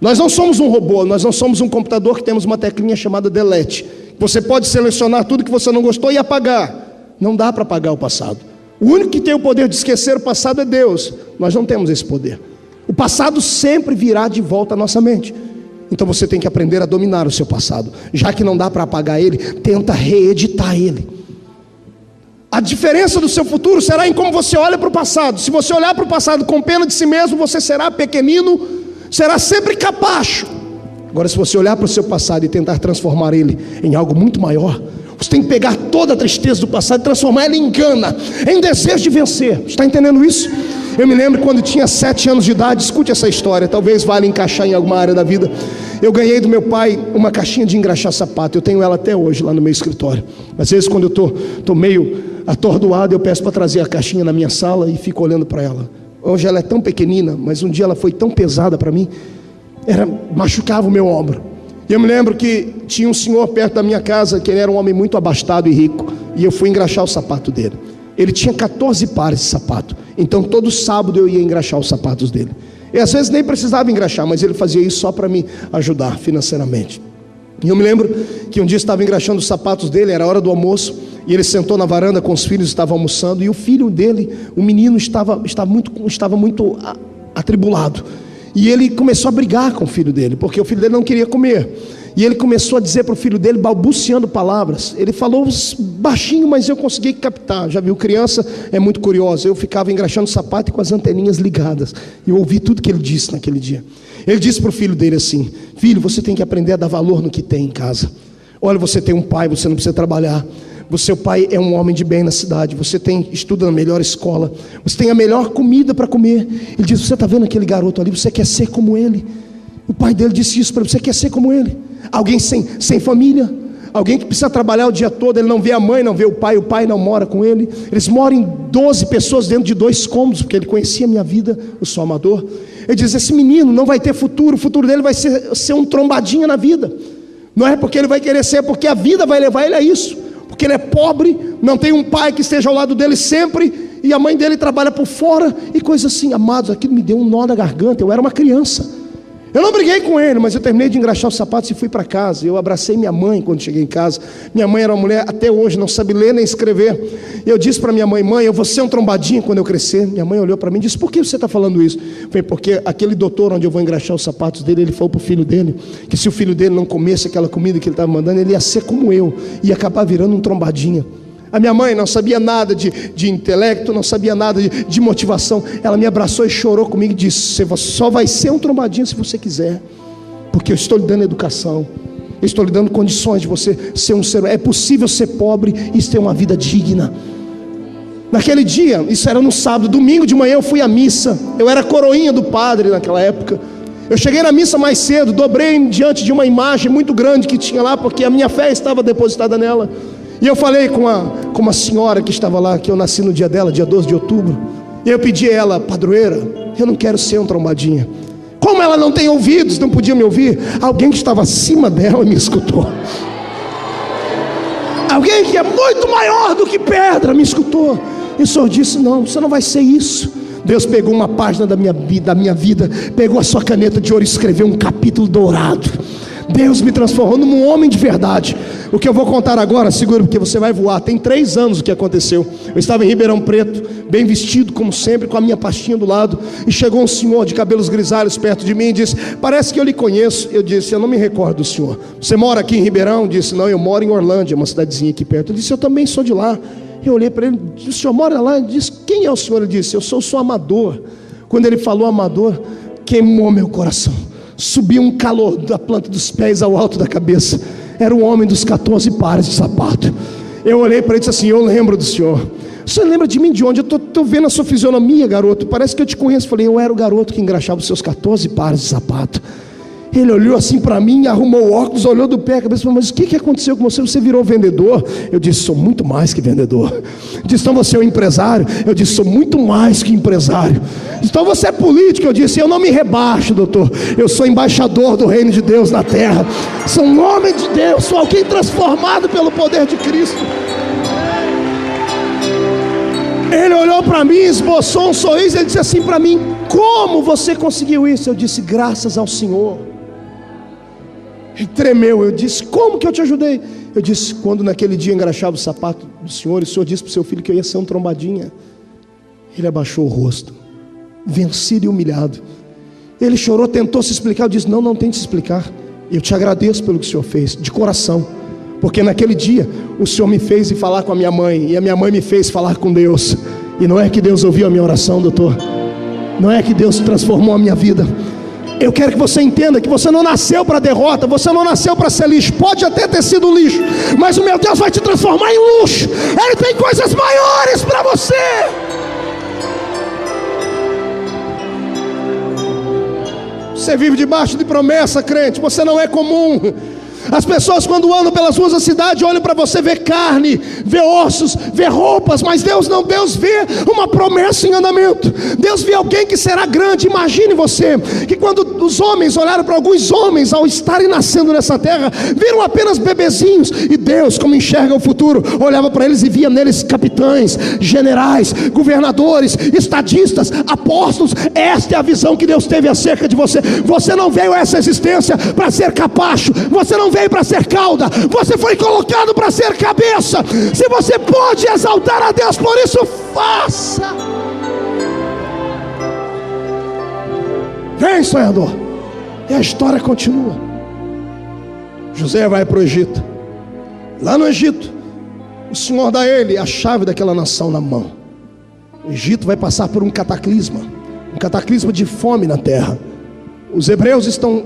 Nós não somos um robô, nós não somos um computador que temos uma teclinha chamada delete. Você pode selecionar tudo que você não gostou e apagar. Não dá para apagar o passado. O único que tem o poder de esquecer o passado é Deus. Nós não temos esse poder. O passado sempre virá de volta à nossa mente. Então você tem que aprender a dominar o seu passado. Já que não dá para apagar ele, tenta reeditar ele. A diferença do seu futuro será em como você olha para o passado. Se você olhar para o passado com pena de si mesmo, você será pequenino, será sempre capacho. Agora, se você olhar para o seu passado e tentar transformar ele em algo muito maior, você tem que pegar toda a tristeza do passado e transformar ela em gana, em desejo de vencer. Está entendendo isso? Eu me lembro quando tinha 7 anos de idade. Escute essa história, talvez valha encaixar em alguma área da vida. Eu ganhei do meu pai uma caixinha de engraxar sapato. Eu tenho ela até hoje lá no meu escritório. Às vezes quando eu estou meio atordoado, eu peço para trazer a caixinha na minha sala e fico olhando para ela. Hoje ela é tão pequenina, mas um dia ela foi tão pesada para mim, machucava o meu ombro. E eu me lembro que tinha um senhor perto da minha casa, que ele era um homem muito abastado e rico, e eu fui engraxar o sapato dele. Ele tinha 14 pares de sapato, então todo sábado eu ia engraxar os sapatos dele. E às vezes nem precisava engraxar, mas ele fazia isso só para me ajudar financeiramente. E eu me lembro que um dia eu estava engraxando os sapatos dele, era hora do almoço, e ele sentou na varanda com os filhos, estavam almoçando, e o filho dele, o menino, estava muito atribulado. E ele começou a brigar com o filho dele, porque o filho dele não queria comer. E ele começou a dizer para o filho dele, balbuciando palavras. Ele falou baixinho, mas eu consegui captar. Já viu, criança é muito curiosa. Eu ficava engraxando o sapato e com as anteninhas ligadas. E eu ouvi tudo que ele disse naquele dia. Ele disse para o filho dele assim: filho, você tem que aprender a dar valor no que tem em casa. Olha, você tem um pai, você não precisa trabalhar. Seu pai é um homem de bem na cidade. Você estuda na melhor escola. Você tem a melhor comida para comer. Ele diz: você está vendo aquele garoto ali? Você quer ser como ele. O pai dele disse isso para ele: você quer ser como ele. Alguém sem família, alguém que precisa trabalhar o dia todo. Ele não vê a mãe, não vê o pai não mora com ele. Eles moram em 12 pessoas dentro de 2 cômodos, porque ele conhecia a minha vida, eu sou amador. Ele diz: esse menino não vai ter futuro, o futuro dele vai ser um trombadinha na vida. Não é porque ele vai querer ser, porque a vida vai levar ele a isso. Porque ele é pobre, não tem um pai que esteja ao lado dele sempre, e a mãe dele trabalha por fora, e coisas assim. Amados, aquilo me deu um nó na garganta. Eu era uma criança. Eu não briguei com ele, mas eu terminei de engraxar os sapatos e fui para casa. Eu abracei minha mãe quando cheguei em casa. Minha mãe era uma mulher, até hoje, não sabe ler nem escrever. E eu disse para minha mãe: mãe, eu vou ser um trombadinho quando eu crescer. Minha mãe olhou para mim e disse: por que você está falando isso? Eu falei: porque aquele doutor onde eu vou engraxar os sapatos dele, ele falou para o filho dele que se o filho dele não comesse aquela comida que ele estava mandando, ele ia ser como eu, ia acabar virando um trombadinha. A minha mãe não sabia nada de intelecto, não sabia nada de motivação. Ela me abraçou e chorou comigo e disse: você só vai ser um trombadinho se você quiser, porque eu estou lhe dando educação, eu estou lhe dando condições de você ser um ser. É possível ser pobre e ter uma vida digna. Naquele dia, isso era no sábado, domingo de manhã eu fui à missa. Eu era coroinha do padre naquela época. Eu cheguei na missa mais cedo, dobrei diante de uma imagem muito grande que tinha lá, porque a minha fé estava depositada nela. E eu falei com uma senhora que estava lá, que eu nasci no dia dela, dia 12 de outubro. E eu pedi a ela: padroeira, eu não quero ser um trombadinha. Como ela não tem ouvidos, não podia me ouvir, alguém que estava acima dela me escutou. Alguém que é muito maior do que pedra me escutou. E o Senhor disse: não, você não vai ser isso. Deus pegou uma página da minha vida, pegou a sua caneta de ouro e escreveu um capítulo dourado. Deus me transformou num homem de verdade. O que eu vou contar agora, segura, porque você vai voar. Tem 3 anos o que aconteceu. Eu estava em Ribeirão Preto, bem vestido como sempre, com a minha pastinha do lado, e chegou um senhor de cabelos grisalhos perto de mim e disse: parece que eu lhe conheço. Eu disse: eu não me recordo do senhor. Você mora aqui em Ribeirão? Eu disse: não, eu moro em Orlândia, uma cidadezinha aqui perto. Ele disse: eu também sou de lá. Eu olhei para ele: o senhor mora lá? Ele disse: quem é o senhor? Ele disse: eu sou amador. Quando ele falou amador, queimou meu coração. Subiu um calor da planta dos pés ao alto da cabeça. Era o homem dos 14 pares de sapato. Eu olhei para ele e disse assim: eu lembro do senhor. Você lembra de mim de onde? Eu estou vendo a sua fisionomia, garoto. Parece que eu te conheço. Falei: eu era o garoto que engraxava os seus 14 pares de sapato. Ele olhou assim para mim, arrumou o óculos, olhou do pé à cabeça e falou: mas o que aconteceu com você? Você virou vendedor? Eu disse: sou muito mais que vendedor. Disse: então você é um empresário? Eu disse: sou muito mais que empresário. Então você é político? Eu disse: eu não me rebaixo, doutor, eu sou embaixador do reino de Deus na terra, sou um homem de Deus, sou alguém transformado pelo poder de Cristo. Ele olhou para mim, esboçou um sorriso, ele disse assim para mim: como você conseguiu isso? Eu disse: graças ao Senhor. Ele tremeu. Eu disse: como que eu te ajudei? Eu disse: quando naquele dia engraxava o sapato do Senhor, e o Senhor disse para o seu filho que eu ia ser um trombadinha. Ele abaixou o rosto, vencido e humilhado. Ele chorou, tentou se explicar. Eu disse: não tente se explicar, eu te agradeço pelo que o Senhor fez, de coração, porque naquele dia o Senhor me fez ir falar com a minha mãe, e a minha mãe me fez falar com Deus. E não é que Deus ouviu a minha oração, doutor, não é que Deus transformou a minha vida. Eu quero que você entenda que você não nasceu para derrota, você não nasceu para ser lixo. Pode até ter sido lixo, mas o meu Deus vai te transformar em luxo. Ele tem coisas maiores para você. Você vive debaixo de promessa, crente. Você não é comum. As pessoas, quando andam pelas ruas da cidade, olham para você, vê carne, vê ossos, vê roupas, mas Deus não. Deus vê uma promessa em andamento. Deus vê alguém que será grande. Imagine você, que quando os homens olharam para alguns homens, ao estarem nascendo nessa terra, viram apenas bebezinhos, e Deus, como enxerga o futuro, olhava para eles e via neles capitães, generais, governadores, estadistas, apóstolos. Esta é a visão que Deus teve acerca de você. Você não veio a essa existência para ser capacho, você não veio para ser cauda, você foi colocado para ser cabeça. Se você pode exaltar a Deus por isso, faça. Vem, sonhador. E a história continua. José vai para o Egito. Lá no Egito, o Senhor dá a ele a chave daquela nação na mão. O Egito vai passar por um cataclisma de fome na terra. Os hebreus estão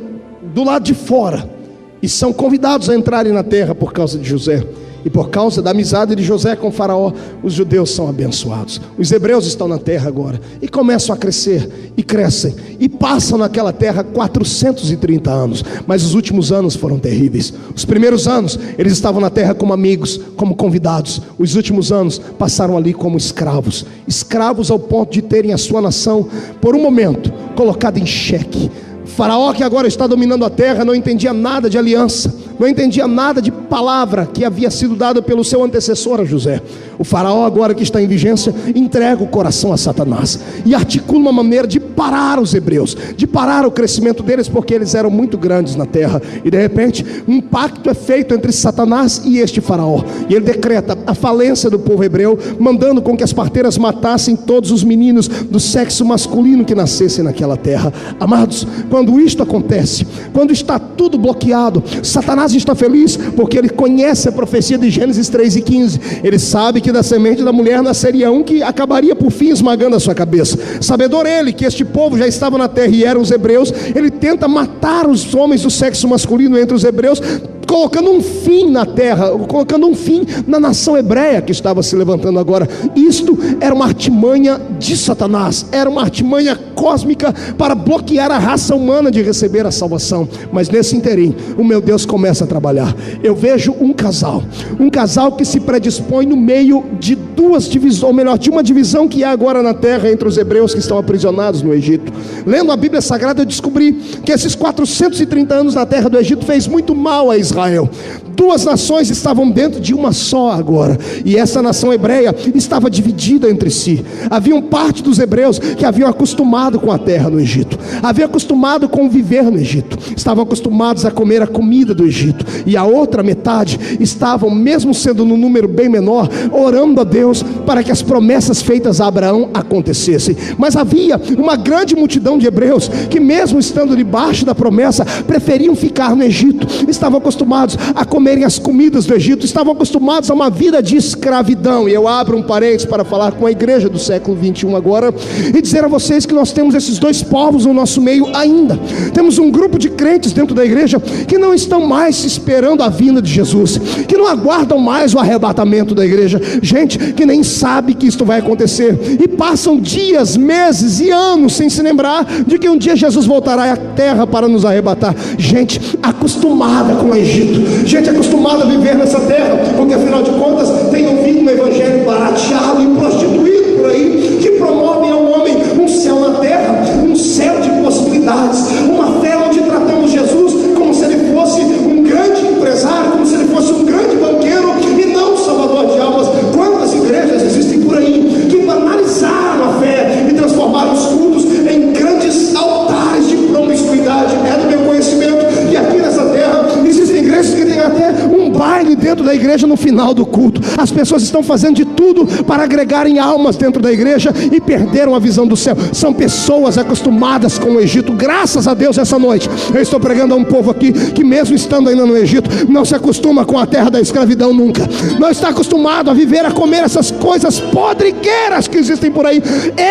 do lado de fora e são convidados a entrarem na terra por causa de José. E por causa da amizade de José com Faraó, os judeus são abençoados. Os hebreus estão na terra agora e começam a crescer e crescem e passam naquela terra 430 anos. Mas os últimos anos foram terríveis. Os primeiros anos eles estavam na terra como amigos, como convidados. Os últimos anos passaram ali como escravos. Escravos ao ponto de terem a sua nação por um momento colocada em xeque. Faraó, que agora está dominando a terra, não entendia nada de aliança, não entendia nada de palavra que havia sido dada pelo seu antecessor a José. O Faraó, agora que está em vigência, entrega o coração a Satanás e articula uma maneira de parar os hebreus, de parar o crescimento deles, porque eles eram muito grandes na terra. E de repente um pacto é feito entre Satanás e este Faraó, e ele decreta a falência do povo hebreu, mandando com que as parteiras matassem todos os meninos do sexo masculino que nascessem naquela terra. Amados, quando isto acontece, quando está tudo bloqueado, Satanás está feliz, porque ele conhece a profecia de Gênesis 3:15. Ele sabe que da semente da mulher nasceria um que acabaria por fim esmagando a sua cabeça. Sabedor ele que este povo já estava na terra e eram os hebreus, ele tenta matar os homens do sexo masculino entre os hebreus, colocando um fim na terra, colocando um fim na nação hebreia que estava se levantando agora. Isto era uma artimanha de Satanás, era uma artimanha cósmica para bloquear a raça humana de receber a salvação. Mas nesse interim, o meu Deus começa a trabalhar. Eu vejo um casal que se predispõe no meio de duas divisões, ou melhor, de uma divisão que há agora na terra entre os hebreus que estão aprisionados no Egito. Lendo a Bíblia Sagrada, eu descobri que esses 430 anos na terra do Egito fez muito mal a Israel. Duas nações estavam dentro de uma só agora, e essa nação hebreia estava dividida entre si. Haviam parte dos hebreus que haviam acostumado com a terra no Egito, haviam acostumado com viver no Egito, estavam acostumados a comer a comida do Egito, e a outra metade estavam, mesmo sendo num número bem menor, orando a Deus para que as promessas feitas a Abraão acontecessem. Mas havia uma grande multidão de hebreus que, mesmo estando debaixo da promessa, preferiam ficar no Egito. Estavam acostumados a comerem as comidas do Egito, estavam acostumados a uma vida de escravidão. E eu abro um parênteses para falar com a igreja do século 21 agora, e dizer a vocês que nós temos esses dois povos no nosso meio ainda. Temos um grupo de crentes dentro da igreja que não estão mais esperando a vinda de Jesus, que não aguardam mais o arrebatamento da igreja. Gente que nem sabe que isto vai acontecer, e passam dias, meses e anos sem se lembrar de que um dia Jesus voltará à terra para nos arrebatar. Gente acostumada com o Egito, gente acostumada a viver nessa terra, porque afinal de contas tem ouvido um evangelho barateado e prostituído por aí, que promove ao homem um céu na terra, um céu de possibilidades, uma fé onde tratamos Jesus como se ele fosse um grande empresário, como se ele fosse um grande banqueiro e não um salvador de almas. Quantas igrejas existem por aí que banalizaram a fé e transformaram os cultos em grandes altares de promiscuidade? É do meu conhecimento que aqui nessa terra existem igrejas que têm até um baile dentro da igreja no final do culto. As pessoas estão fazendo de tudo para agregarem almas dentro da igreja e perderam a visão do céu. São pessoas acostumadas com o Egito. Graças a Deus, essa noite eu estou pregando a um povo aqui que mesmo estando ainda no Egito, não se acostuma com a terra da escravidão nunca. Não está acostumado a viver, a comer essas coisas podriqueiras que existem por aí.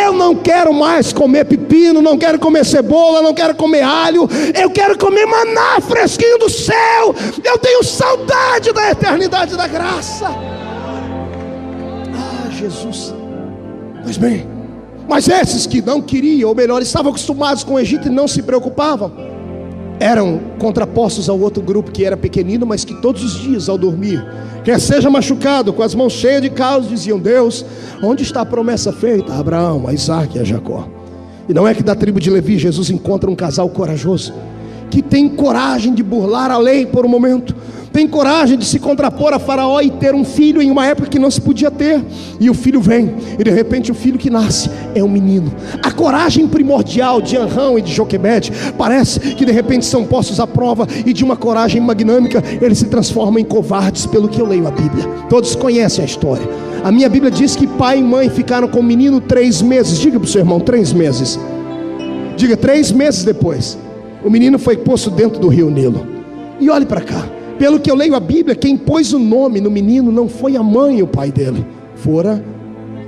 Eu não quero mais comer pepino, não quero comer cebola, não quero comer alho. Eu quero comer maná fresquinho do céu. Eu tenho saudade da eternidade da graça. Ah, Jesus. Pois bem, mas esses que não queriam, ou melhor, estavam acostumados com o Egito e não se preocupavam, eram contrapostos ao outro grupo que era pequenino, mas que todos os dias ao dormir, quer seja machucado, com as mãos cheias de calos, diziam: Deus, onde está a promessa feita a Abraão, a Isaac e a Jacó? E não é que da tribo de Levi Jesus encontra um casal corajoso, que tem coragem de burlar a lei por um momento, tem coragem de se contrapor a Faraó e ter um filho em uma época que não se podia ter. E o filho vem, e de repente o filho que nasce é um menino. A coragem primordial de Anrão e de Joquebede parece que de repente são postos à prova, e de uma coragem magnâmica eles se transformam em covardes, pelo que eu leio a Bíblia. Todos conhecem a história. A minha Bíblia diz que pai e mãe ficaram com o menino 3 meses. Diga para o seu irmão, 3 meses. Diga, 3 meses depois o menino foi posto dentro do rio Nilo. E olhe para cá, pelo que eu leio a Bíblia, quem pôs o nome no menino não foi a mãe e o pai dele, fora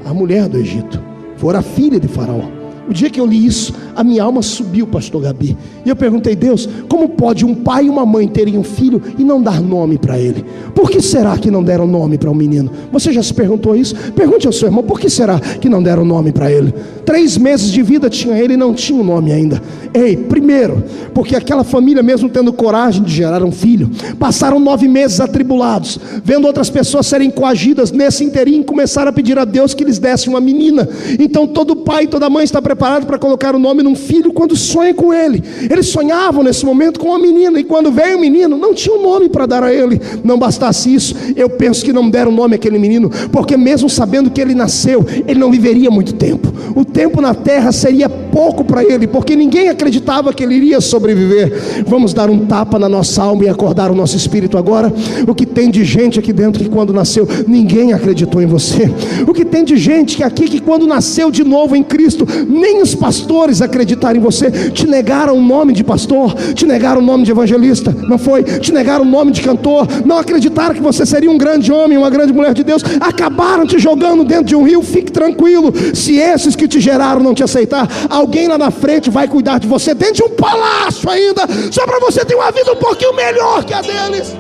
a mulher do Egito, fora a filha de Faraó. O dia que eu li isso, a minha alma subiu, pastor Gabi, e eu perguntei: Deus, como pode um pai e uma mãe terem um filho e não dar nome para ele? Por que será que não deram nome para o menino? Você já se perguntou isso? Pergunte ao seu irmão: por que será que não deram nome para ele? 3 meses de vida tinha ele e não tinha um nome ainda. Ei, primeiro, porque aquela família, mesmo tendo coragem de gerar um filho, passaram 9 meses atribulados, vendo outras pessoas serem coagidas. Nesse inteirinho começaram a pedir a Deus que lhes desse uma menina. Então todo pai e toda mãe está preparado para colocar o nome num filho quando sonha com ele. Eles sonhavam nesse momento com uma menina, e quando veio o menino, não tinha um nome para dar a ele. Não bastasse isso, eu penso que não deram nome àquele menino, porque mesmo sabendo que ele nasceu, ele não viveria muito tempo. O tempo na terra seria pouco para ele, porque ninguém acreditava que ele iria sobreviver. Vamos dar um tapa na nossa alma e acordar o nosso espírito agora. O que tem de gente aqui dentro que quando nasceu, ninguém acreditou em você. O que tem de gente que aqui que quando nasceu de novo em Cristo, nem os pastores acreditaram em você. Te negaram o nome de pastor, te negaram o nome de evangelista, não foi? Te negaram o nome de cantor, não acreditaram que você seria um grande homem, uma grande mulher de Deus. Acabaram te jogando dentro de um rio. Fique tranquilo, se esses que te geraram não te aceitar, alguém lá na frente vai cuidar de você dentro de um palácio ainda, só para você ter uma vida um pouquinho melhor que a deles.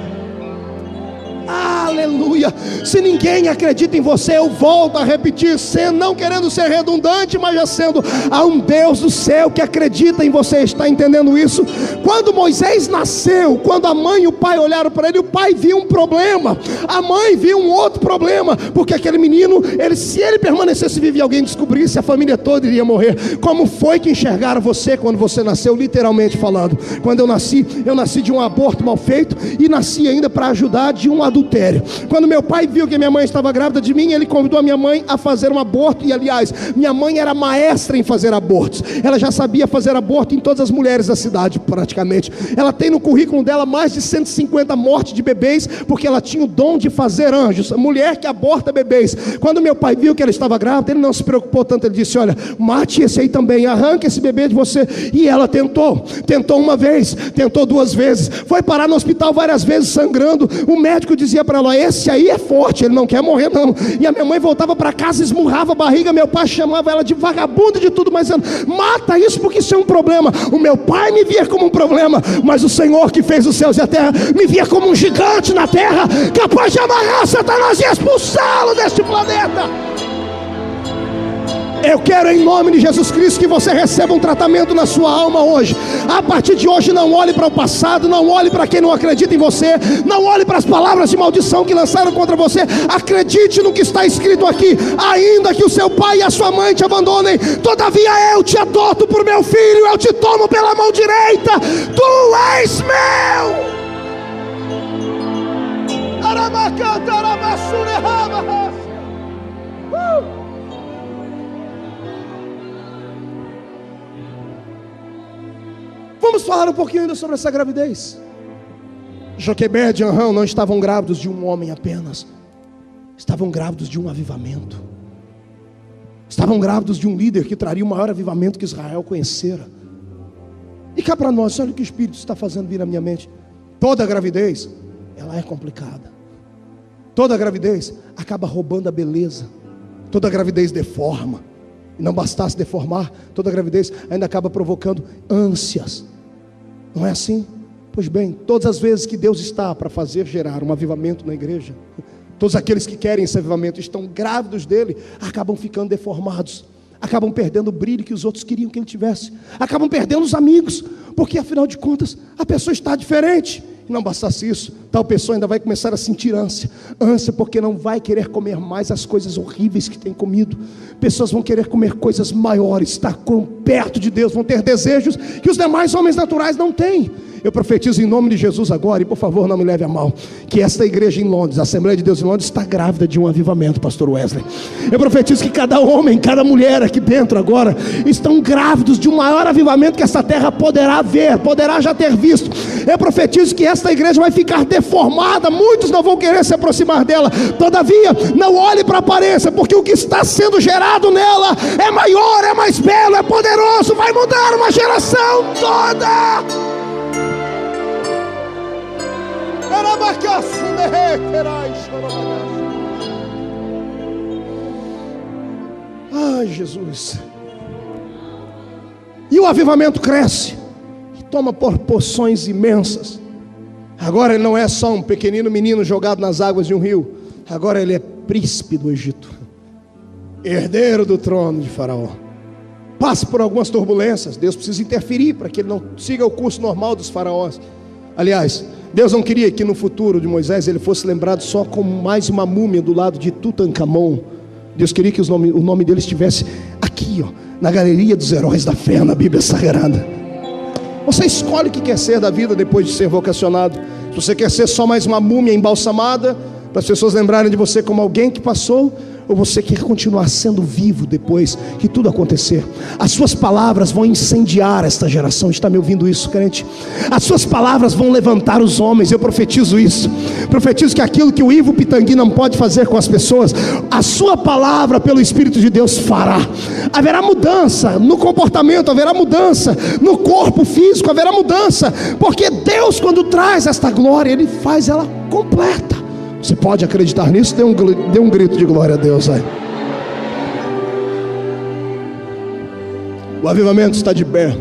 Aleluia. Se ninguém acredita em você, eu volto a repetir, não querendo ser redundante, mas já sendo, há um Deus do céu que acredita em você. Está entendendo isso? Quando Moisés nasceu, quando a mãe e o pai olharam para ele, o pai viu um problema, a mãe viu um outro problema, porque aquele menino, se ele permanecesse vivo e alguém descobrisse, a família toda iria morrer. Como foi que enxergaram você quando você nasceu? Literalmente falando, quando eu nasci de um aborto mal feito, e nasci ainda para ajudar de um adultério. Quando meu pai viu que minha mãe estava grávida de mim, ele convidou a minha mãe a fazer um aborto. E aliás, minha mãe era maestra em fazer abortos. Ela já sabia fazer aborto em todas as mulheres da cidade praticamente. Ela tem no currículo dela mais de 150 mortes de bebês, porque ela tinha o dom de fazer anjos. Mulher que aborta bebês. Quando meu pai viu que ela estava grávida, ele não se preocupou tanto. Ele disse: olha, mate esse aí também, arranque esse bebê de você. E ela tentou uma vez, tentou 2 vezes, foi parar no hospital várias vezes sangrando. O médico disse: dizia para ela: esse aí é forte, ele não quer morrer não. E a minha mãe voltava para casa, esmurrava a barriga. Meu pai chamava ela de vagabunda, de tudo, mas mata isso, porque isso é um problema. O meu pai me via como um problema, mas o Senhor que fez os céus e a terra me via como um gigante na terra, capaz de amarrar Satanás e expulsá-lo deste planeta. Eu quero, em nome de Jesus Cristo, que você receba um tratamento na sua alma hoje. A partir de hoje, não olhe para o passado, não olhe para quem não acredita em você, não olhe para as palavras de maldição que lançaram contra você. Acredite no que está escrito aqui: ainda que o seu pai e a sua mãe te abandonem, todavia eu te adoto por meu filho, eu te tomo pela mão direita, tu és meu. Vamos falar um pouquinho ainda sobre essa gravidez. Joquebede e Anrão não estavam grávidos de um homem apenas, estavam grávidos de um avivamento. Estavam grávidos de um líder que traria o maior avivamento que Israel conhecera. E cá para nós, olha o que o Espírito está fazendo vir à minha mente. Toda gravidez, ela é complicada. Toda gravidez acaba roubando a beleza. Toda gravidez deforma. E não bastasse deformar, toda gravidez ainda acaba provocando ânsias. Não é assim? Pois bem, todas as vezes que Deus está para fazer gerar um avivamento na igreja, todos aqueles que querem esse avivamento, estão grávidos dele, acabam ficando deformados, acabam perdendo o brilho que os outros queriam que ele tivesse, acabam perdendo os amigos, porque afinal de contas a pessoa está diferente. E não bastasse isso, tal pessoa ainda vai começar a sentir ânsia porque não vai querer comer mais as coisas horríveis que tem comido. Pessoas vão querer comer coisas maiores, estar perto de Deus, vão ter desejos que os demais homens naturais não têm. Eu profetizo em nome de Jesus agora, e por favor não me leve a mal, que esta igreja em Londres, a Assembleia de Deus em Londres, está grávida de um avivamento, pastor Wesley. Eu profetizo que cada homem, cada mulher aqui dentro agora, estão grávidos de um maior avivamento que essa terra poderá ver, poderá já ter visto. Eu profetizo que esta igreja vai ficar deformada, muitos não vão querer se aproximar dela. Todavia, não olhe para a aparência, porque o que está sendo gerado nela é maior, é mais belo, é poderoso, vai mudar uma geração toda. Ai, Jesus. E o avivamento cresce e toma proporções imensas. Agora ele não é só um pequenino menino jogado nas águas de um rio. Agora ele é príncipe do Egito, herdeiro do trono de Faraó. Passa por algumas turbulências. Deus precisa interferir para que ele não siga o curso normal dos faraós. Aliás, Deus não queria que no futuro de Moisés ele fosse lembrado só como mais uma múmia do lado de Tutankhamon. Deus queria que o nome dele estivesse aqui, ó, na galeria dos heróis da fé, na Bíblia Sagrada. Você escolhe o que quer ser da vida depois de ser vocacionado. Se você quer ser só mais uma múmia embalsamada, para as pessoas lembrarem de você como alguém que passou, ou você quer continuar sendo vivo depois que tudo acontecer. As suas palavras vão incendiar esta geração. Está me ouvindo isso, crente? As suas palavras vão levantar os homens. Eu profetizo isso. Profetizo que aquilo que o Ivo Pitangui não pode fazer com as pessoas, a sua palavra pelo Espírito de Deus fará. Haverá mudança no comportamento, haverá mudança no corpo físico, haverá mudança, porque Deus, quando traz esta glória, Ele faz ela completa. Você pode acreditar nisso? Dê um grito de glória a Deus aí. O avivamento está de pé.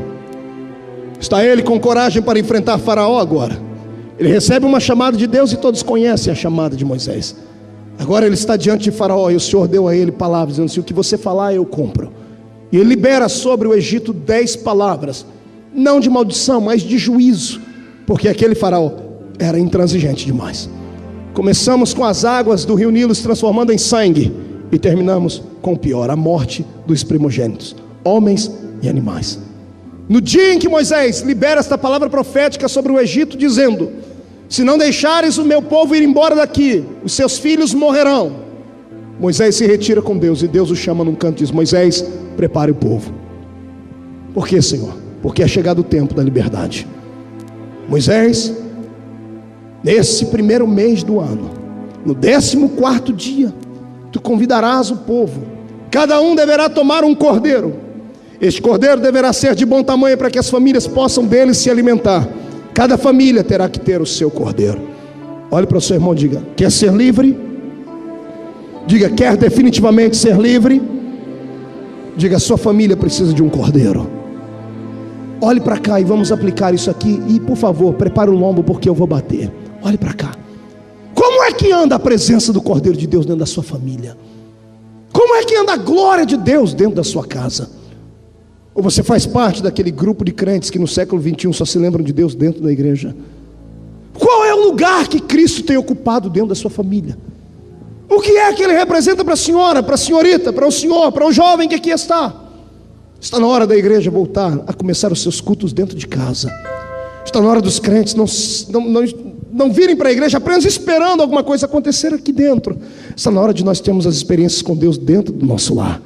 Está ele com coragem para enfrentar Faraó agora. Ele recebe uma chamada de Deus e todos conhecem a chamada de Moisés. Agora ele está diante de Faraó e o Senhor deu a ele palavras, dizendo assim: o que você falar eu cumpro. E ele libera sobre o Egito 10 palavras, não de maldição, mas de juízo, porque aquele Faraó era intransigente demais. Começamos com as águas do rio Nilo se transformando em sangue, e terminamos com o pior, a morte dos primogênitos, homens e animais. No dia em que Moisés libera esta palavra profética sobre o Egito, dizendo: se não deixares o meu povo ir embora daqui, os seus filhos morrerão, Moisés se retira com Deus, e Deus o chama num canto e diz: Moisés, prepare o povo. Por quê, Senhor? Porque é chegado o tempo da liberdade. Moisés, nesse primeiro mês do ano, no 14º dia, tu convidarás o povo. Cada um deverá tomar um cordeiro. Este cordeiro deverá ser de bom tamanho para que as famílias possam dele se alimentar. Cada família terá que ter o seu cordeiro. Olhe para o seu irmão e diga: quer ser livre? Diga: quer definitivamente ser livre? Diga: sua família precisa de um cordeiro. Olhe para cá e vamos aplicar isso aqui. E por favor, prepare o lombo, porque eu vou bater. Olhe para cá. Como é que anda a presença do Cordeiro de Deus dentro da sua família? Como é que anda a glória de Deus dentro da sua casa? Ou você faz parte daquele grupo de crentes que no século 21 só se lembram de Deus dentro da igreja? Qual é o lugar que Cristo tem ocupado dentro da sua família? O que é que Ele representa para a senhora, para a senhorita, para o senhor, para o jovem que aqui está? Está na hora da igreja voltar a começar os seus cultos dentro de casa. Está na hora dos crentes não virem para a igreja apenas esperando alguma coisa acontecer aqui dentro. Está na hora de nós termos as experiências com Deus dentro do nosso lar.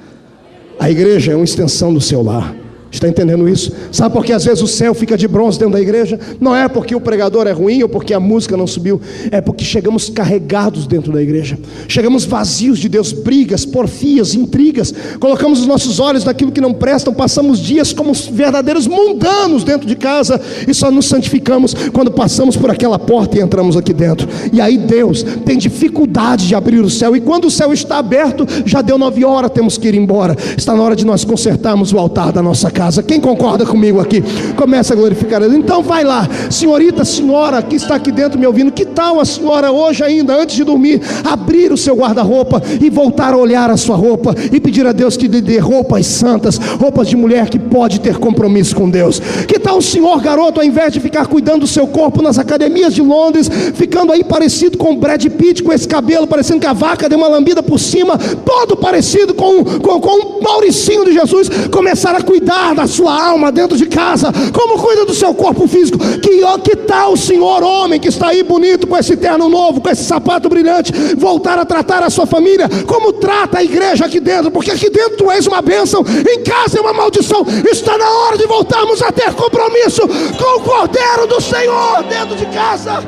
A igreja é uma extensão do seu lar. Está entendendo isso? Sabe por que às vezes o céu fica de bronze dentro da igreja? Não é porque o pregador é ruim ou porque a música não subiu. É porque chegamos carregados dentro da igreja. Chegamos vazios de Deus. Brigas, porfias, intrigas. Colocamos os nossos olhos naquilo que não prestam. Passamos dias como verdadeiros mundanos dentro de casa. E só nos santificamos quando passamos por aquela porta e entramos aqui dentro. E aí Deus tem dificuldade de abrir o céu. E quando o céu está aberto, já deu 9 horas, temos que ir embora. Está na hora de nós consertarmos o altar da nossa casa. Quem concorda comigo aqui? Começa a glorificar Deus. Então vai lá, senhorita, senhora que está aqui dentro me ouvindo, que tal a senhora hoje ainda, antes de dormir, abrir o seu guarda-roupa e voltar a olhar a sua roupa e pedir a Deus que lhe dê roupas santas, roupas de mulher que pode ter compromisso com Deus? Que tal o senhor garoto, ao invés de ficar cuidando do seu corpo nas academias de Londres, ficando aí parecido com o Brad Pitt, com esse cabelo parecendo que a vaca deu uma lambida por cima, todo parecido com o Mauricinho de Jesus, começar a cuidar da sua alma dentro de casa, como cuida do seu corpo físico? Que tal o senhor homem que está aí bonito, com esse terno novo, com esse sapato brilhante, voltar a tratar a sua família como trata a igreja aqui dentro? Porque aqui dentro tu és uma bênção, em casa é uma maldição. Está na hora de voltarmos a ter compromisso com o Cordeiro do Senhor dentro de casa.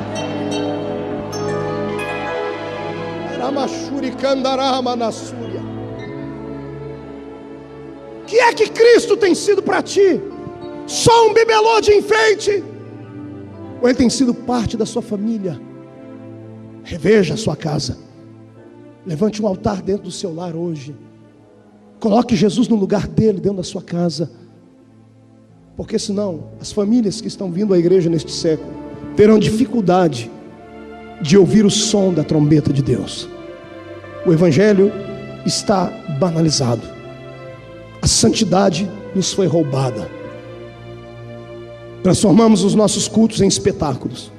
Que é que Cristo tem sido para ti? Só um bibelô de enfeite? Ou Ele tem sido parte da sua família? Reveja a sua casa. Levante um altar dentro do seu lar hoje. Coloque Jesus no lugar dele dentro da sua casa. Porque senão as famílias que estão vindo à igreja neste século terão dificuldade de ouvir o som da trombeta de Deus. O evangelho está banalizado. A santidade nos foi roubada. Transformamos os nossos cultos em espetáculos.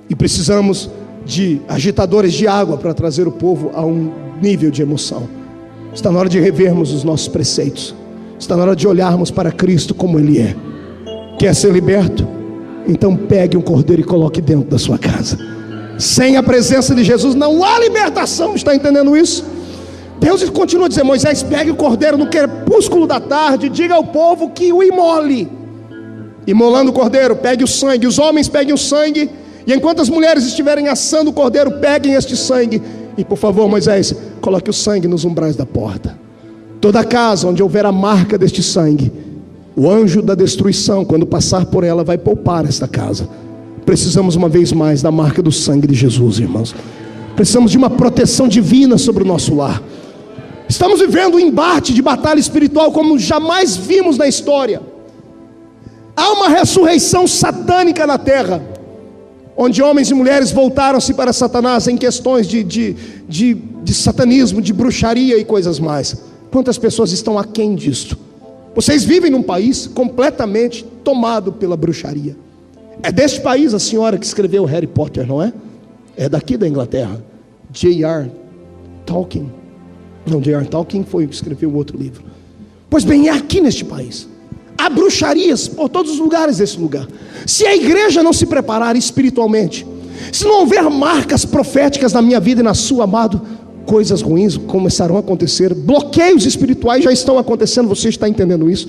E precisamos de agitadores de água para trazer o povo a um nível de emoção. Está na hora de revermos os nossos preceitos. Está na hora de olharmos para Cristo como Ele é. Quer ser liberto? Então pegue um cordeiro e coloque dentro da sua casa. Sem a presença de Jesus não há libertação. Está entendendo isso? Deus continua a dizer: Moisés, pegue o cordeiro no crepúsculo da tarde, diga ao povo que o imole. Imolando o cordeiro, pegue o sangue. Os homens peguem o sangue, e enquanto as mulheres estiverem assando o cordeiro, peguem este sangue. E por favor, Moisés, coloque o sangue nos umbrais da porta. Toda casa onde houver a marca deste sangue, o anjo da destruição, quando passar por ela, vai poupar esta casa. Precisamos uma vez mais da marca do sangue de Jesus, irmãos. Precisamos de uma proteção divina sobre o nosso lar. Estamos vivendo um embate de batalha espiritual como jamais vimos na história. Há uma ressurreição satânica na terra, onde homens e mulheres voltaram-se para Satanás em questões de satanismo, de bruxaria e coisas mais. Quantas pessoas estão aquém disso? Vocês vivem num país completamente tomado pela bruxaria. É deste país a senhora que escreveu Harry Potter, não é? É daqui da Inglaterra. J.R. Tolkien. Não, J.R. Tolkien foi o que escreveu o outro livro. Pois bem, é aqui neste país. Há bruxarias por todos os lugares desse lugar. Se a igreja não se preparar espiritualmente, se não houver marcas proféticas na minha vida e na sua, amado, coisas ruins começarão a acontecer. Bloqueios espirituais já estão acontecendo. Você está entendendo isso?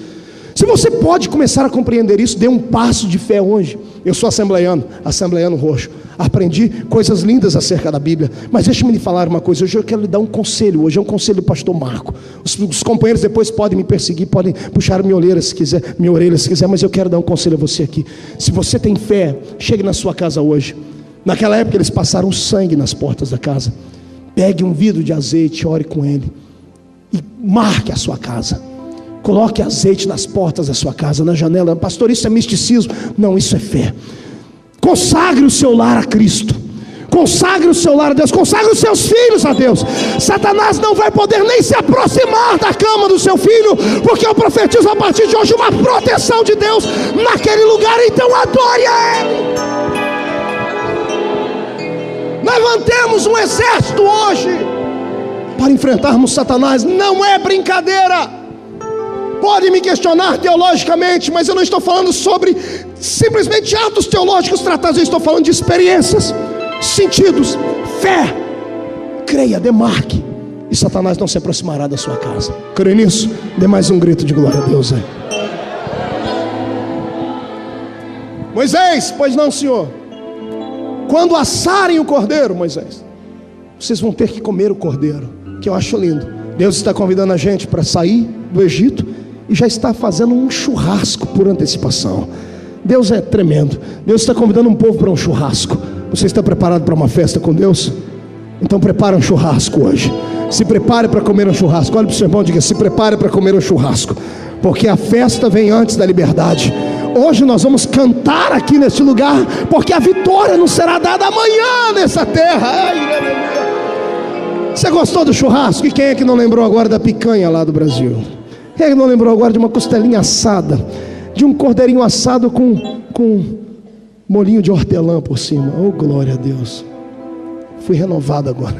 Se você pode começar a compreender isso, dê um passo de fé hoje. Eu sou assembleiano roxo. Aprendi coisas lindas acerca da Bíblia. Mas deixe-me lhe falar uma coisa. Hoje eu quero lhe dar um conselho. Hoje é um conselho do pastor Marco. Os companheiros depois podem me perseguir, podem puxar minha orelha se quiser, mas eu quero dar um conselho a você aqui. Se você tem fé, chegue na sua casa hoje. Naquela época eles passaram sangue nas portas da casa. Pegue um vidro de azeite, ore com ele e marque a sua casa. Coloque azeite nas portas da sua casa, na janela. Pastor, isso é misticismo? Não, isso é fé. Consagre o seu lar a Cristo. Consagre o seu lar a Deus. Consagre os seus filhos a Deus. Satanás não vai poder nem se aproximar da cama do seu filho, porque eu profetizo a partir de hoje uma proteção de Deus naquele lugar. Então adore a Ele. Levantemos um exército hoje para enfrentarmos Satanás. Não é brincadeira. Pode me questionar teologicamente, mas eu não estou falando sobre simplesmente atos teológicos tratados. Eu estou falando de experiências, sentidos, fé. Creia, demarque, e Satanás não se aproximará da sua casa. Creio nisso? Dê mais um grito de glória a Deus aí. Moisés, pois não, Senhor. Quando assarem o cordeiro, Moisés, vocês vão ter que comer o cordeiro, que eu acho lindo. Deus está convidando a gente para sair do Egito e já está fazendo um churrasco por antecipação. Deus é tremendo. Deus está convidando um povo para um churrasco. Você está preparado para uma festa com Deus? Então prepare um churrasco hoje. Se prepare para comer um churrasco. Olhe para o seu irmão e diga: se prepare para comer um churrasco, porque a festa vem antes da liberdade. Hoje nós vamos cantar aqui neste lugar, porque a vitória não será dada amanhã nessa terra. Você gostou do churrasco? E quem é que não lembrou agora da picanha lá do Brasil? Quem é que não lembrou agora de uma costelinha assada, de um cordeirinho assado com molinho de hortelã por cima? Oh, glória a Deus. Fui renovado agora.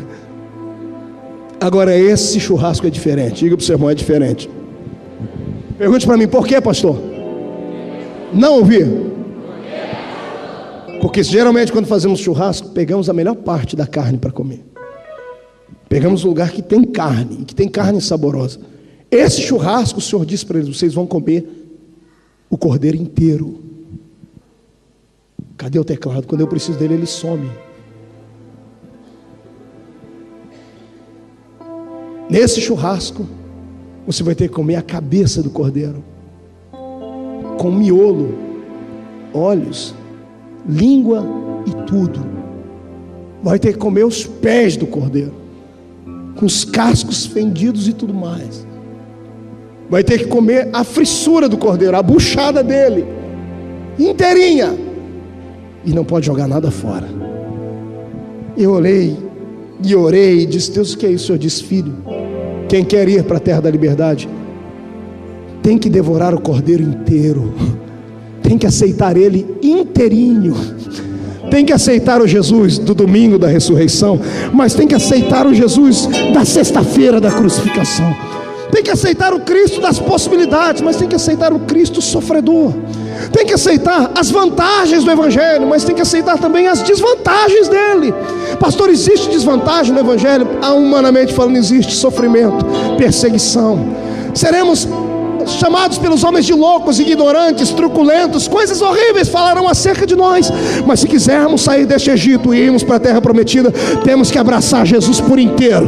Agora esse churrasco é diferente. Diga para o seu irmão: é diferente. Pergunte para mim: por quê, pastor? Não ouvi. Porque geralmente quando fazemos churrasco, pegamos a melhor parte da carne para comer. Pegamos um lugar que tem carne, que tem carne saborosa. Esse churrasco, o Senhor disse para eles: vocês vão comer o cordeiro inteiro. Cadê o teclado? Quando eu preciso dele, ele some. Nesse churrasco, você vai ter que comer a cabeça do cordeiro, com miolo, olhos, língua e tudo. Vai ter que comer os pés do cordeiro, com os cascos fendidos e tudo mais. Vai ter que comer a frissura do cordeiro, a buchada dele, inteirinha. E não pode jogar nada fora. Eu olhei e orei e disse: Deus, o que é isso? O Senhor disse: filho, quem quer ir para a terra da liberdade tem que devorar o cordeiro inteiro, tem que aceitar ele inteirinho, tem que aceitar o Jesus do domingo da ressurreição, mas tem que aceitar o Jesus da sexta-feira da crucificação, tem que aceitar o Cristo das possibilidades, mas tem que aceitar o Cristo sofredor, tem que aceitar as vantagens do Evangelho, mas tem que aceitar também as desvantagens dele. Pastor, existe desvantagem no Evangelho? Humanamente falando, existe sofrimento, perseguição. Seremos chamados pelos homens de loucos, ignorantes, truculentos, coisas horríveis falarão acerca de nós. Mas se quisermos sair deste Egito e irmos para a terra prometida, temos que abraçar Jesus por inteiro.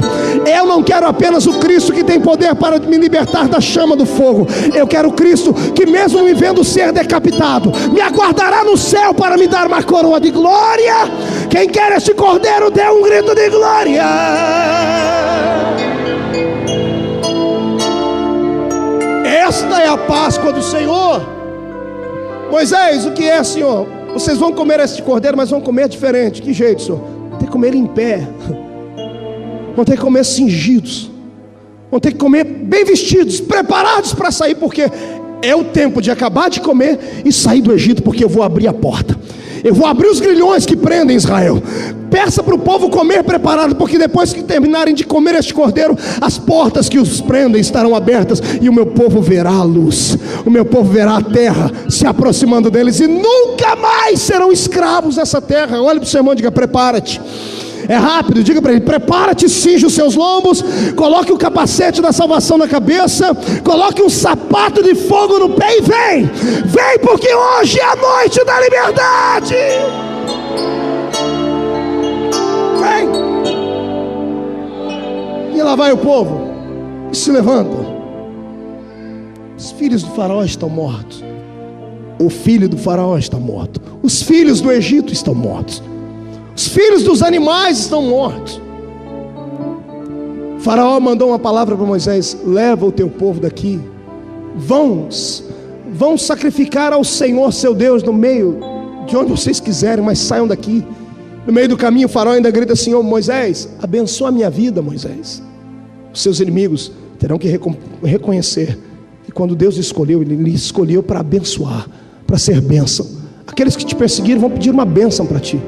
Eu não quero apenas o Cristo que tem poder para me libertar da chama do fogo. Eu quero o Cristo que, mesmo me vendo ser decapitado, me aguardará no céu para me dar uma coroa de glória. Quem quer este cordeiro, dê um grito de glória. Esta é a Páscoa do Senhor. Moisés, o que é, Senhor? Vocês vão comer este cordeiro, mas vão comer diferente. Que jeito, Senhor? Vão ter que comer em pé, vão ter que comer cingidos, vão ter que comer bem vestidos, preparados para sair, porque é o tempo de acabar de comer e sair do Egito, porque eu vou abrir a porta, eu vou abrir os grilhões que prendem Israel. Peça para o povo comer preparado, porque depois que terminarem de comer este cordeiro, as portas que os prendem estarão abertas, e o meu povo verá a luz, o meu povo verá a terra se aproximando deles, e nunca mais serão escravos dessa terra. Olhe para o seu irmão e diga: prepara-te. É rápido, diga para ele: prepara-te, cinge os seus lombos, coloque o capacete da salvação na cabeça, coloque um sapato de fogo no pé e vem, vem, porque hoje é a noite da liberdade. Vem. E lá vai o povo e se levanta. Os filhos do faraó estão mortos, o filho do faraó está morto, os filhos do Egito estão mortos. Os filhos dos animais estão mortos. Faraó mandou uma palavra para Moisés: leva o teu povo daqui, vão sacrificar ao Senhor seu Deus no meio de onde vocês quiserem, mas saiam daqui. No meio do caminho, o faraó ainda grita: Senhor, Moisés, abençoa a minha vida, Moisés. Os seus inimigos terão que reconhecer que quando Deus escolheu, Ele lhe escolheu para abençoar, para ser bênção. Aqueles que te perseguiram vão pedir uma bênção para ti.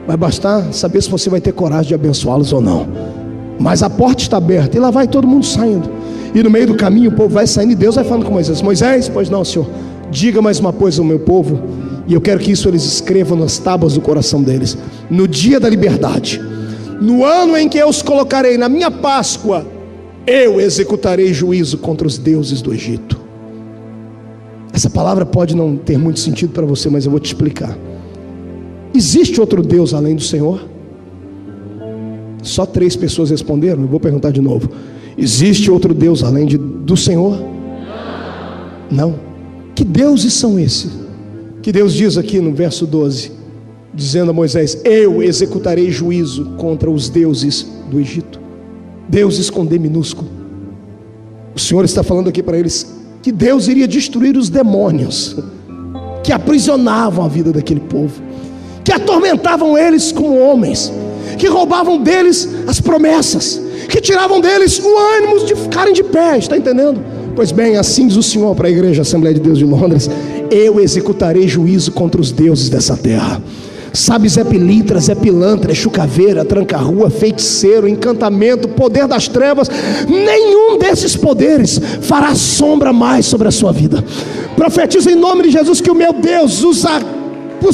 Vai bastar saber se você vai ter coragem de abençoá-los ou não. Mas a porta está aberta e lá vai todo mundo saindo. E no meio do caminho o povo vai saindo e Deus vai falando com Moisés: Moisés, pois não, Senhor, diga mais uma coisa ao meu povo, e eu quero que isso eles escrevam nas tábuas do coração deles. No dia da liberdade, no ano em que eu os colocarei na minha Páscoa, eu executarei juízo contra os deuses do Egito. Essa palavra pode não ter muito sentido para você, mas eu vou te explicar. Existe outro Deus além do Senhor? Só 3 pessoas responderam. Eu vou perguntar de novo: existe outro Deus além do Senhor? Não. Que deuses são esses? Que Deus diz aqui no verso 12, dizendo a Moisés: eu executarei juízo contra os deuses do Egito. Deuses com D minúsculo. O Senhor está falando aqui para eles que Deus iria destruir os demônios que aprisionavam a vida daquele povo, que atormentavam eles como homens, que roubavam deles as promessas, que tiravam deles o ânimo de ficarem de pé. Está entendendo? Pois bem, assim diz o Senhor para a Igreja Assembleia de Deus de Londres: eu executarei juízo contra os deuses dessa terra. Sabe, Zé Pilintra, Zé Pilantra, Chucaveira, Tranca-Rua, feiticeiro, encantamento, poder das trevas, nenhum desses poderes fará sombra mais sobre a sua vida. Profetizo em nome de Jesus que o meu Deus os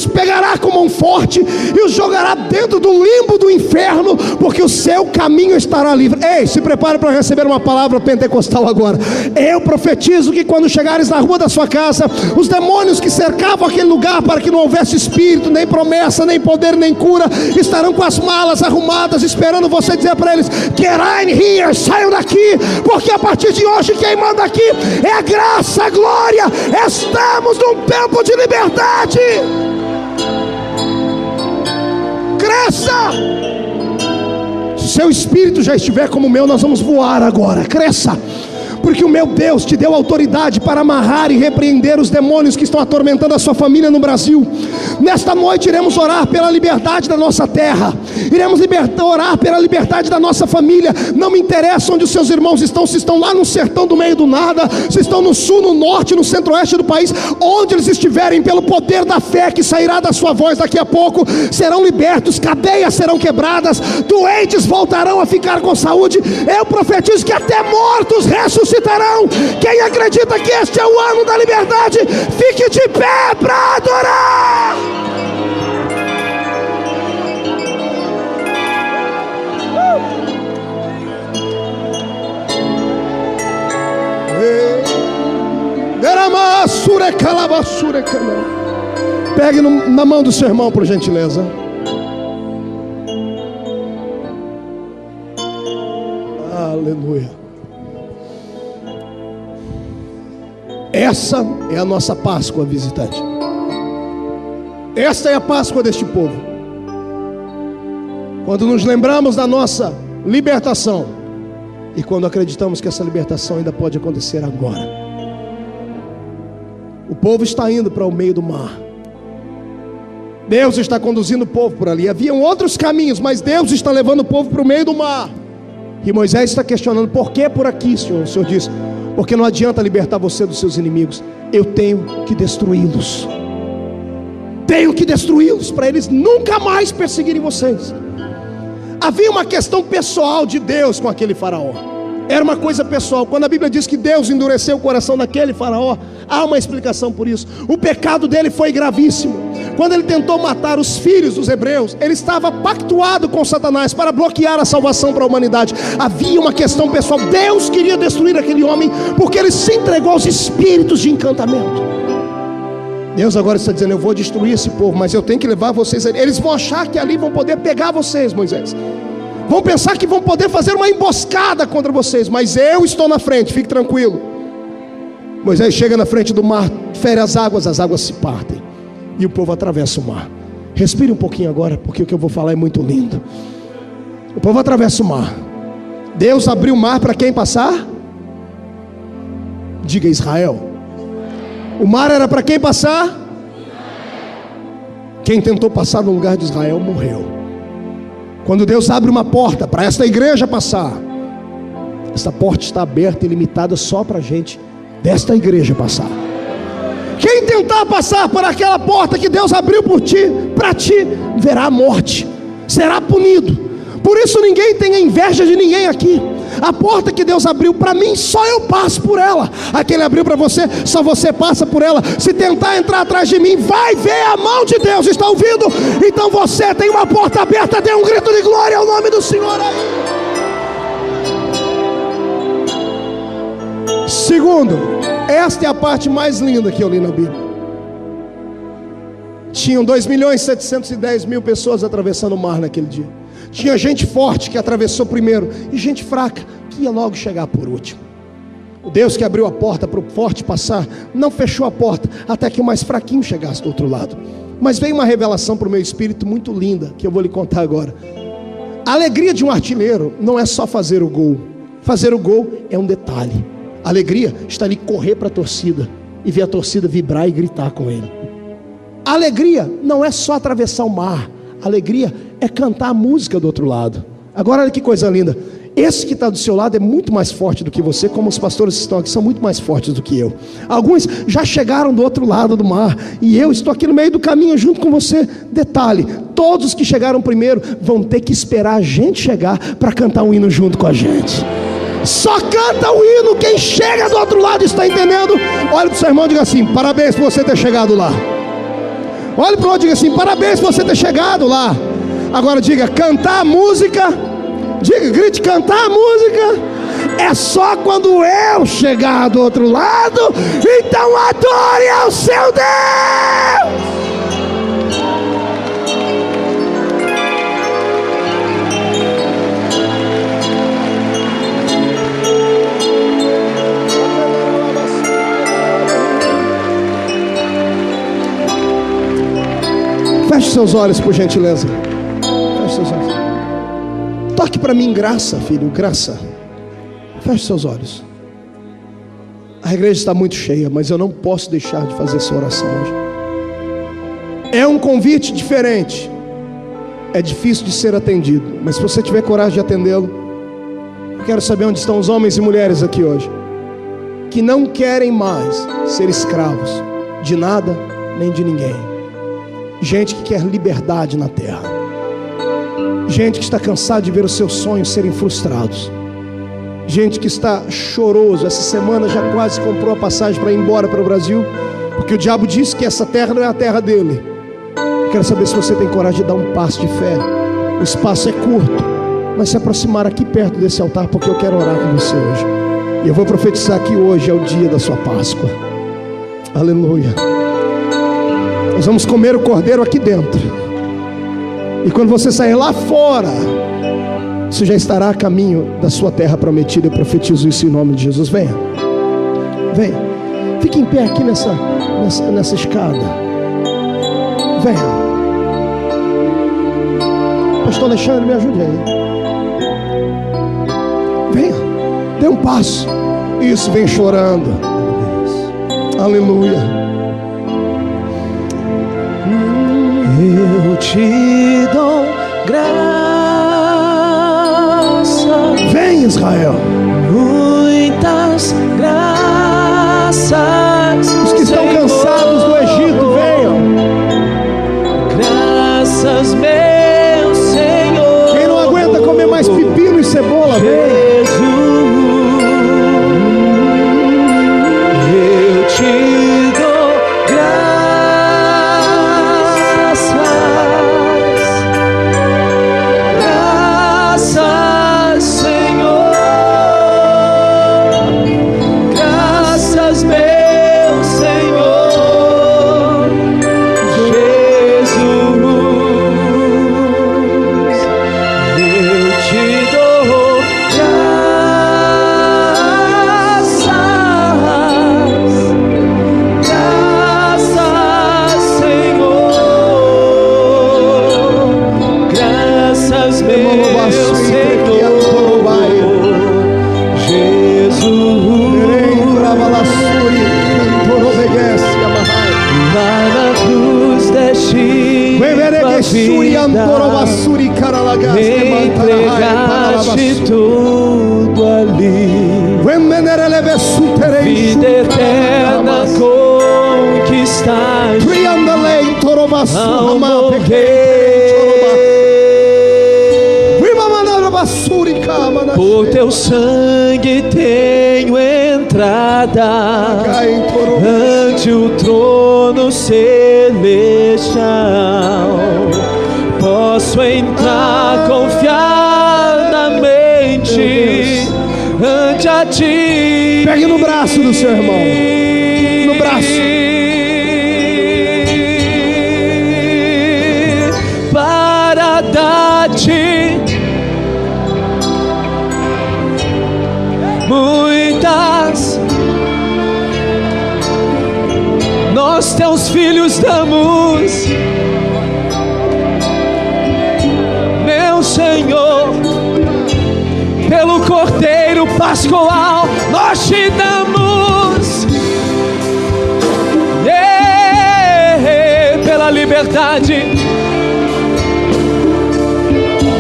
pegará com mão forte e os jogará dentro do limbo do inferno, porque o seu caminho estará livre. Ei, se prepare para receber uma palavra pentecostal agora. Eu profetizo que quando chegares na rua da sua casa, os demônios que cercavam aquele lugar para que não houvesse espírito, nem promessa, nem poder, nem cura, estarão com as malas arrumadas, esperando você dizer para eles: get in here, saiam daqui, porque a partir de hoje quem manda aqui é a graça, a glória. Estamos num tempo de liberdade. Cresça! Se o seu espírito já estiver como o meu, nós vamos voar agora. Cresça! Porque o meu Deus te deu autoridade para amarrar e repreender os demônios que estão atormentando a sua família no Brasil. Nesta noite iremos orar pela liberdade da nossa terra, iremos orar pela liberdade da nossa família. Não me interessa onde os seus irmãos estão, se estão lá no sertão do meio do nada, se estão no sul, no norte, no centro-oeste do país, onde eles estiverem, pelo poder da fé que sairá da sua voz daqui a pouco, serão libertos, cadeias serão quebradas, doentes voltarão a ficar com saúde. Eu profetizo que até mortos ressuscitarão. Quem acredita que este é o ano da liberdade, fique de pé para adorar. Pegue na mão do seu irmão, por gentileza. Aleluia. Essa é a nossa Páscoa, visitante. Esta é a Páscoa deste povo. Quando nos lembramos da nossa libertação e quando acreditamos que essa libertação ainda pode acontecer agora. O povo está indo para o meio do mar. Deus está conduzindo o povo por ali. Haviam outros caminhos, mas Deus está levando o povo para o meio do mar. E Moisés está questionando: por que por aqui, Senhor? O Senhor diz: porque não adianta libertar você dos seus inimigos, eu tenho que destruí-los. Tenho que destruí-los para eles nunca mais perseguirem vocês. Havia uma questão pessoal de Deus com aquele faraó. Era uma coisa pessoal. Quando a Bíblia diz que Deus endureceu o coração daquele faraó, há uma explicação por isso. O pecado dele foi gravíssimo. Quando ele tentou matar os filhos dos hebreus, ele estava pactuado com Satanás para bloquear a salvação para a humanidade. Havia uma questão pessoal. Deus queria destruir aquele homem porque ele se entregou aos espíritos de encantamento. Deus agora está dizendo: eu vou destruir esse povo, mas eu tenho que levar vocês ali. Eles vão achar que ali vão poder pegar vocês, Moisés. Vão pensar que vão poder fazer uma emboscada contra vocês, mas eu estou na frente, fique tranquilo. Moisés chega na frente do mar, fere as águas se partem, e o povo atravessa o mar. Respire um pouquinho agora, porque o que eu vou falar é muito lindo. O povo atravessa o mar. Deus abriu o mar para quem passar? Diga Israel. O mar era para quem passar? Quem tentou passar no lugar de Israel morreu. Quando Deus abre uma porta para esta igreja passar, essa porta está aberta e limitada só para a gente desta igreja passar. Quem tentar passar por aquela porta que Deus abriu por ti, para ti, verá a morte, será punido. Por isso ninguém tenha inveja de ninguém aqui. A porta que Deus abriu para mim, só eu passo por ela. A que Ele abriu para você, só você passa por ela. Se tentar entrar atrás de mim, vai ver a mão de Deus. Está ouvindo? Então você tem uma porta aberta. Dê um grito de glória ao nome do Senhor aí. Segundo, esta é a parte mais linda que eu li na Bíblia. Tinham 2.710.000 pessoas atravessando o mar naquele dia. Tinha gente forte que atravessou primeiro e gente fraca que ia logo chegar por último. O Deus que abriu a porta para o forte passar, não fechou a porta até que o mais fraquinho chegasse do outro lado. Mas veio uma revelação para o meu espírito muito linda, que eu vou lhe contar agora. A alegria de um artilheiro não é só fazer o gol. Fazer o gol é um detalhe. A alegria está ali correr para a torcida e ver a torcida vibrar e gritar com ele. A alegria não é só atravessar o mar. A alegria é cantar a música do outro lado. Agora olha que coisa linda. Esse que está do seu lado é muito mais forte do que você, como os pastores que estão aqui são muito mais fortes do que eu. Alguns já chegaram do outro lado do mar e eu estou aqui no meio do caminho junto com você. Detalhe, todos os que chegaram primeiro vão ter que esperar a gente chegar para cantar um hino junto com a gente. Só canta o hino quem chega do outro lado, está entendendo? Olha para o seu irmão e diga assim: parabéns por você ter chegado lá. Olha para o outro e diga assim: parabéns por você ter chegado lá. Agora diga: cantar a música. Diga, grite: cantar a música é só quando eu chegar do outro lado. Então adore ao seu Deus. Feche seus olhos, por gentileza. Feche seus olhos. Toque para mim graça, filho, graça. Feche seus olhos. A igreja está muito cheia, mas eu não posso deixar de fazer essa oração hoje. É um convite diferente. É difícil de ser atendido, mas se você tiver coragem de atendê-lo, eu quero saber onde estão os homens e mulheres aqui hoje, que não querem mais ser escravos de nada nem de ninguém. Gente que quer liberdade na terra. Gente que está cansada de ver os seus sonhos serem frustrados. Gente que está choroso. Essa semana já quase comprou a passagem para ir embora para o Brasil, porque o diabo disse que essa terra não é a terra dele. Eu quero saber se você tem coragem de dar um passo de fé. O espaço é curto, mas se aproximar aqui perto desse altar, porque eu quero orar com você hoje. E eu vou profetizar que hoje é o dia da sua Páscoa. Aleluia. Nós vamos comer o cordeiro aqui dentro. E quando você sair lá fora, você já estará a caminho da sua terra prometida. Eu profetizo isso em nome de Jesus. Venha. Venha. Fique em pé aqui nessa escada. Venha. Pastor Alexandre, me ajude aí. Venha. Dê um passo. Isso, vem chorando. Aleluia. Eu te dou graça. Vem, Israel. Muitas graças. Os que estão cansados do Egito, venham. Graças, meu Senhor. Quem não aguenta comer mais pepino e cebola, vem. Eu te dou graças. Senhor, graças, meu entregaste tudo ali. Vida eterna conquistaste ao morrer. Por teu sangue tenho entrada ante o trono celestial. Posso entrar confiadamente ante a ti. Pegue no braço do seu irmão, no braço. Para dar-te muitas, nós teus filhos damos, meu Senhor, pelo Cordeiro Pascual nós te damos, pela liberdade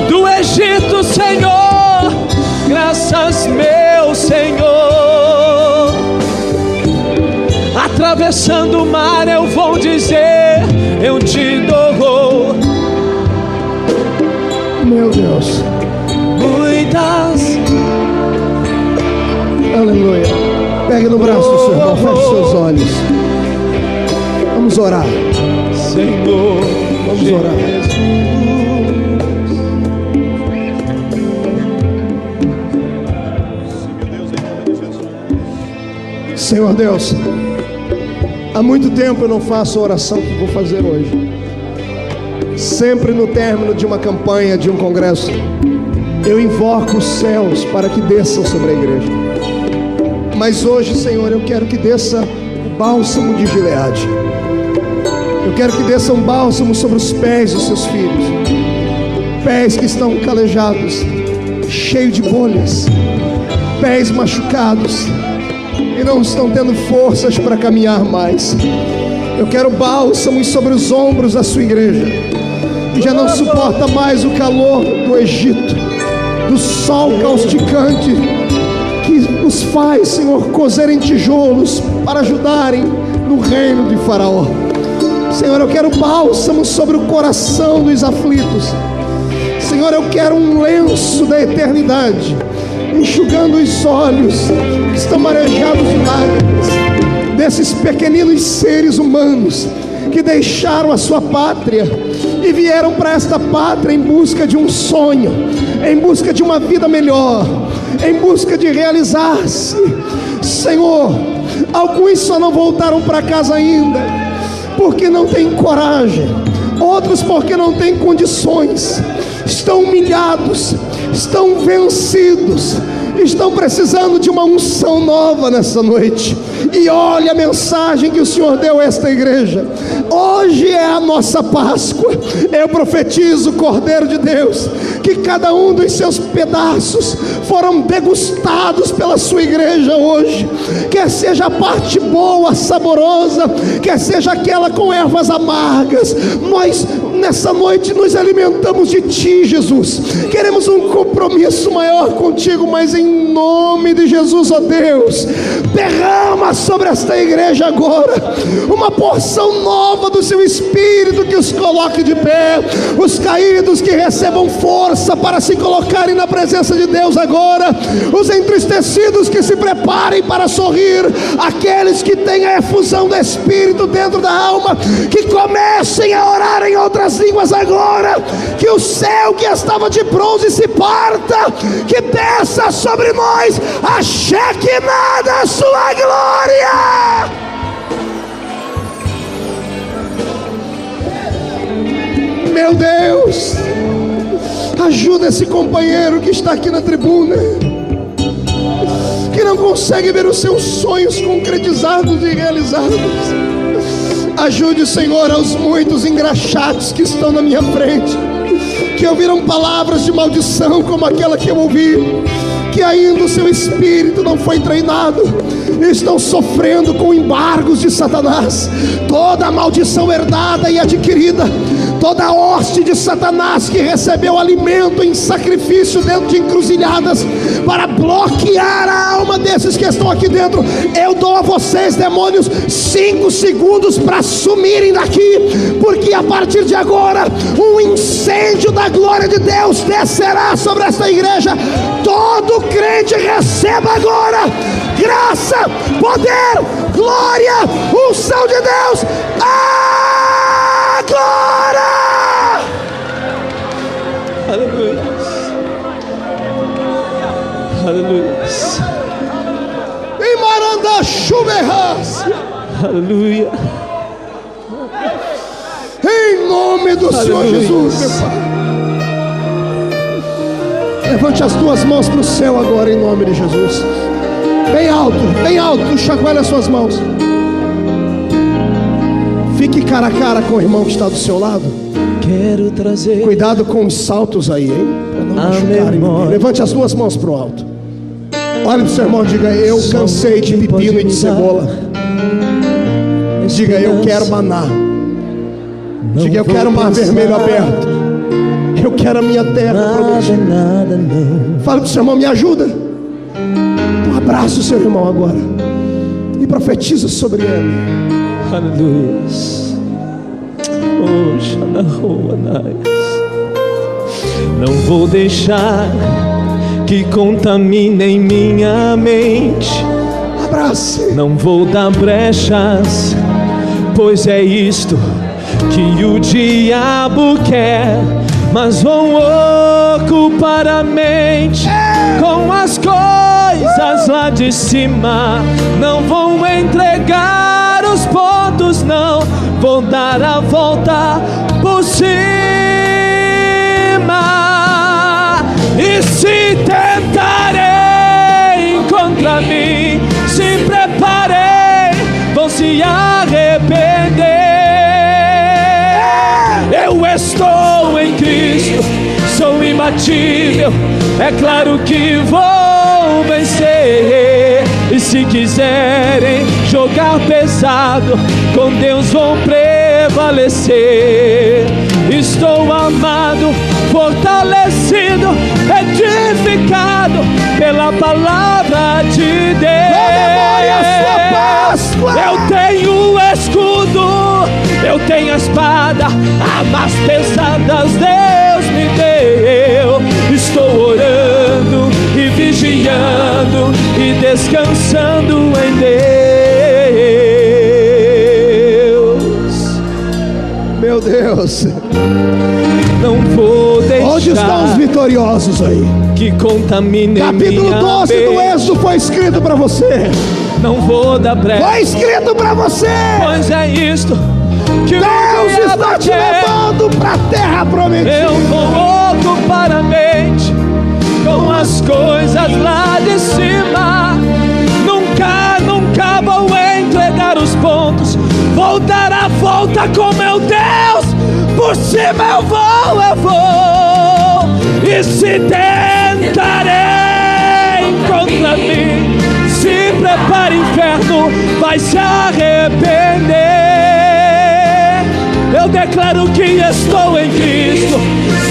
do Egito, Senhor, graças, meu Senhor. Atravessando o mar eu vou dizer, eu te dou, meu Deus, muitas. Aleluia. Pegue no braço do seu irmão, feche seus olhos. Vamos orar, Senhor. Vamos orar. Senhor Deus, há muito tempo eu não faço a oração que vou fazer hoje. Sempre no término de uma campanha, de um congresso, eu invoco os céus para que desçam sobre a igreja. Mas hoje, Senhor, eu quero que desça o bálsamo de Gileade. Eu quero que desça um bálsamo sobre os pés dos seus filhos, pés que estão calejados, cheios de bolhas, pés machucados e não estão tendo forças para caminhar mais. Eu quero bálsamo sobre os ombros da sua igreja, que já não suporta mais o calor do Egito, do sol causticante, que os faz, Senhor, cozerem tijolos para ajudarem no reino de Faraó. Senhor, eu quero bálsamo sobre o coração dos aflitos. Senhor, eu quero um lenço da eternidade, enxugando os olhos que estão marejados de lágrimas, desses pequeninos seres humanos que deixaram a sua pátria e vieram para esta pátria em busca de um sonho, em busca de uma vida melhor, em busca de realizar-se. Senhor, alguns só não voltaram para casa ainda porque não têm coragem, outros porque não têm condições, estão humilhados, estão vencidos, estão precisando de uma unção nova nessa noite. E olha a mensagem que o Senhor deu a esta igreja. Hoje é a nossa Páscoa. Eu profetizo, Cordeiro de Deus, que cada um dos seus pedaços foram degustados pela sua igreja hoje. Quer seja a parte boa, saborosa, quer seja aquela com ervas amargas, nós nessa noite nos alimentamos de Ti, Jesus. Queremos um compromisso maior contigo, mas em nome de Jesus, ó Deus, derrama sobre esta igreja agora uma porção nova do Seu Espírito, que os coloque de pé, os caídos que recebam força para se colocarem na presença de Deus agora, os entristecidos que se preparem para sorrir, aqueles que têm a efusão do Espírito dentro da alma, que comecem a orar em outras línguas agora, que o céu que estava de bronze se parta, que desça sobre nós a Shekinah da sua glória. Meu Deus, ajuda esse companheiro que está aqui na tribuna, que não consegue ver os seus sonhos concretizados e realizados. Ajude, Senhor, aos muitos engraxados que estão na minha frente, que ouviram palavras de maldição como aquela que eu ouvi, que ainda o seu espírito não foi treinado, estão sofrendo com embargos de Satanás. Toda a maldição herdada e adquirida, toda a hoste de Satanás que recebeu alimento em sacrifício dentro de encruzilhadas para bloquear a alma desses que estão aqui dentro, eu dou a vocês, demônios, 5 segundos para sumirem daqui, porque a partir de agora um incêndio da glória de Deus descerá sobre esta igreja. Todo crente receba agora graça, poder, glória, unção de Deus agora. Aleluia. Aleluia. Em Maranda Chuverras. Aleluia. Em nome do Senhor Jesus, meu Pai. Levante as tuas mãos para o céu agora, em nome de Jesus. Bem alto, chacoalha as suas mãos. Fique cara a cara com o irmão que está do seu lado. Quero trazer. Cuidado com os saltos aí, hein? Para não machucarem ninguém. Levante as duas mãos para o alto. Olha para o seu irmão e diga: eu cansei de pepino e de cebola. Diga: eu quero maná. Diga: eu quero o mar vermelho aberto. Eu quero a minha terra prometida. Fala para o seu irmão: me ajuda. Um abraço o seu irmão agora e profetiza sobre ele. Aleluia. Não vou deixar que contaminem minha mente. Abrace. Não vou dar brechas, pois é isto que o diabo quer. Mas vou ocupar a mente com as coisas lá de cima. Não vou entregar os pontos, não. Vou dar a volta por cima. E se tentarem contra mim, se preparem, vão se arrepender. Eu estou em Cristo, sou imbatível, é claro que vou vencer. E se quiserem jogar pesado, com Deus vão prevalecer. Estou amado, fortalecido, edificado pela palavra de Deus. Eu tenho escudo, eu tenho a espada, armas pesadas Deus me deu. Estou orando e vigiando e descansando em Deus. Meu Deus, não vou deixar. Onde estão os vitoriosos aí? Que contamine Capítulo 12 do Êxodo foi escrito para você. Não vou dar brecha. Foi escrito para você. Pois é isto que Deus está te levando para a terra prometida. Eu vou ocupar a mente com as coisas lá de cima. Nunca vou entregar os pontos. Vou dar a volta com meu Deus. Por cima eu vou. E se tentarem contra mim, se prepare, inferno, vai se arrepender. Eu declaro que estou em Cristo,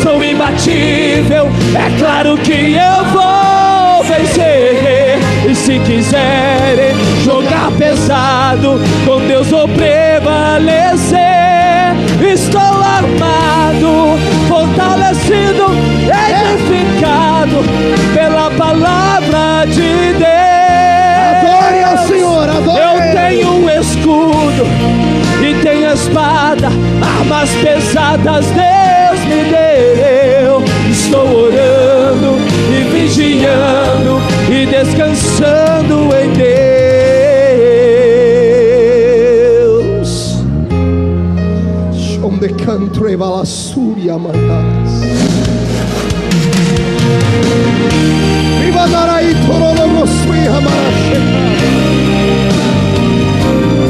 sou imbatível, é claro que eu vou vencer. E se quiserem jogar pesado, com Deus vou prevalecer. Estou armado, fortalecido, edificado pela palavra de Deus. Adore ao Senhor, adore. Eu tenho um escudo e tenho a espada, armas pesadas Deus me deu. Estou orando e vigiando e descansando em Deus. Shom de canto e valassúria mandaras. Viva darai torolo sui hamarasheka.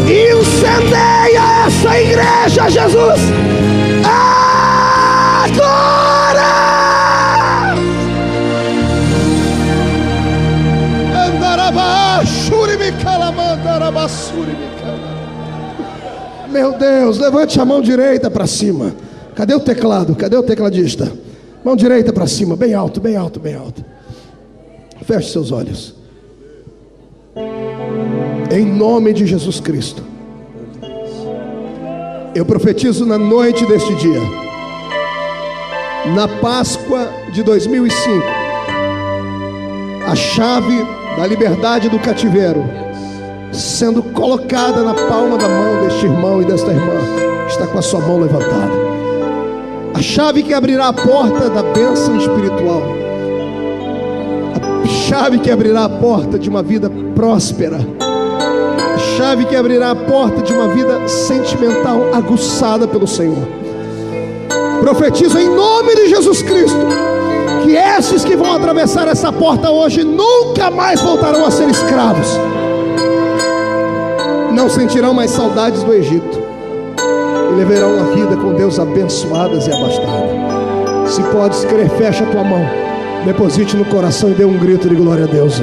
Incendeia essa igreja, Jesus, agora! Meu Deus, levante a mão direita para cima. Cadê o teclado? Cadê o tecladista? Mão direita para cima, bem alto, bem alto, bem alto. Feche seus olhos. Em nome de Jesus Cristo, eu profetizo na noite deste dia, na Páscoa de 2005, a chave da liberdade do cativeiro sendo colocada na palma da mão deste irmão e desta irmã, está com a sua mão levantada. A chave que abrirá a porta da bênção espiritual, a chave que abrirá a porta de uma vida próspera, a chave que abrirá a porta de uma vida sentimental aguçada pelo Senhor. Profetizo em nome de Jesus Cristo que esses que vão atravessar essa porta hoje nunca mais voltarão a ser escravos, não sentirão mais saudades do Egito e levarão uma vida com Deus abençoadas e abastadas. Se podes crer, fecha a tua mão, deposite no coração e dê um grito de glória a Deus.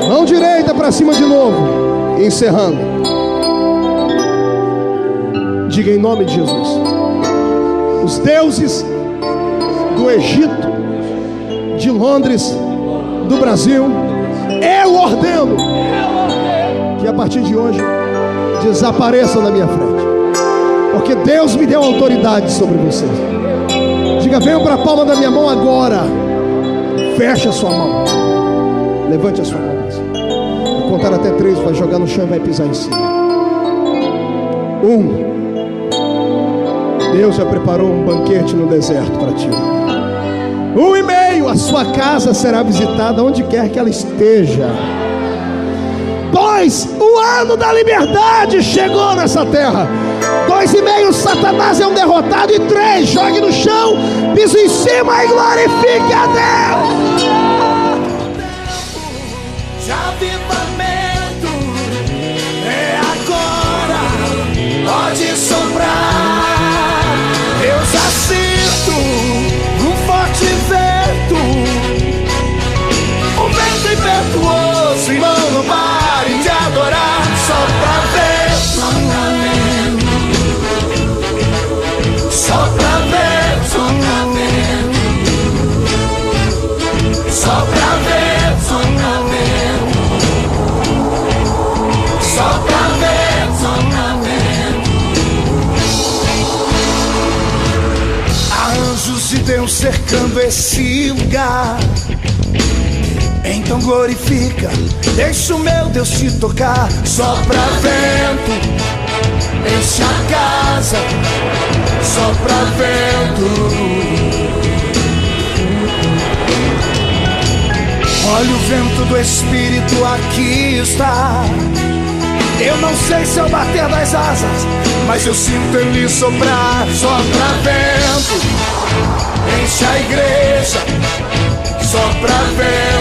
Mão direita para cima de novo, encerrando. Diga em nome de Jesus: os deuses do Egito, de Londres, do Brasil, eu ordeno que a partir de hoje desapareçam da minha frente, porque Deus me deu autoridade sobre vocês. Diga: venham para a palma da minha mão agora. Feche a sua mão, levante a sua mão. Vou contar até 3, vai jogar no chão e vai pisar em cima. 1. Deus já preparou um banquete no deserto para ti. 1,5. A sua casa será visitada onde quer que ela esteja. 2. O ano da liberdade chegou nessa terra. 2,5. Satanás é um derrotado. E 3. Jogue no chão, piso em cima e glorifique a Deus. De avivamento é agora, pode soprar. Eu já sinto um forte vento, um vento impetuoso, irmão, não pare de adorar. Sopra vento, sopra vento, sopra vento, sopra vento, sopra vento, sopra vento. Há anjos de Deus cercando esse lugar. Então glorifica, deixa o meu Deus te tocar. Sopra vento, enche a casa. Sopra vento. Olha o vento do Espírito aqui está. Eu não sei se eu bater das asas, mas eu sinto ele soprar. Sopra vento, enche a igreja. Sopra vento.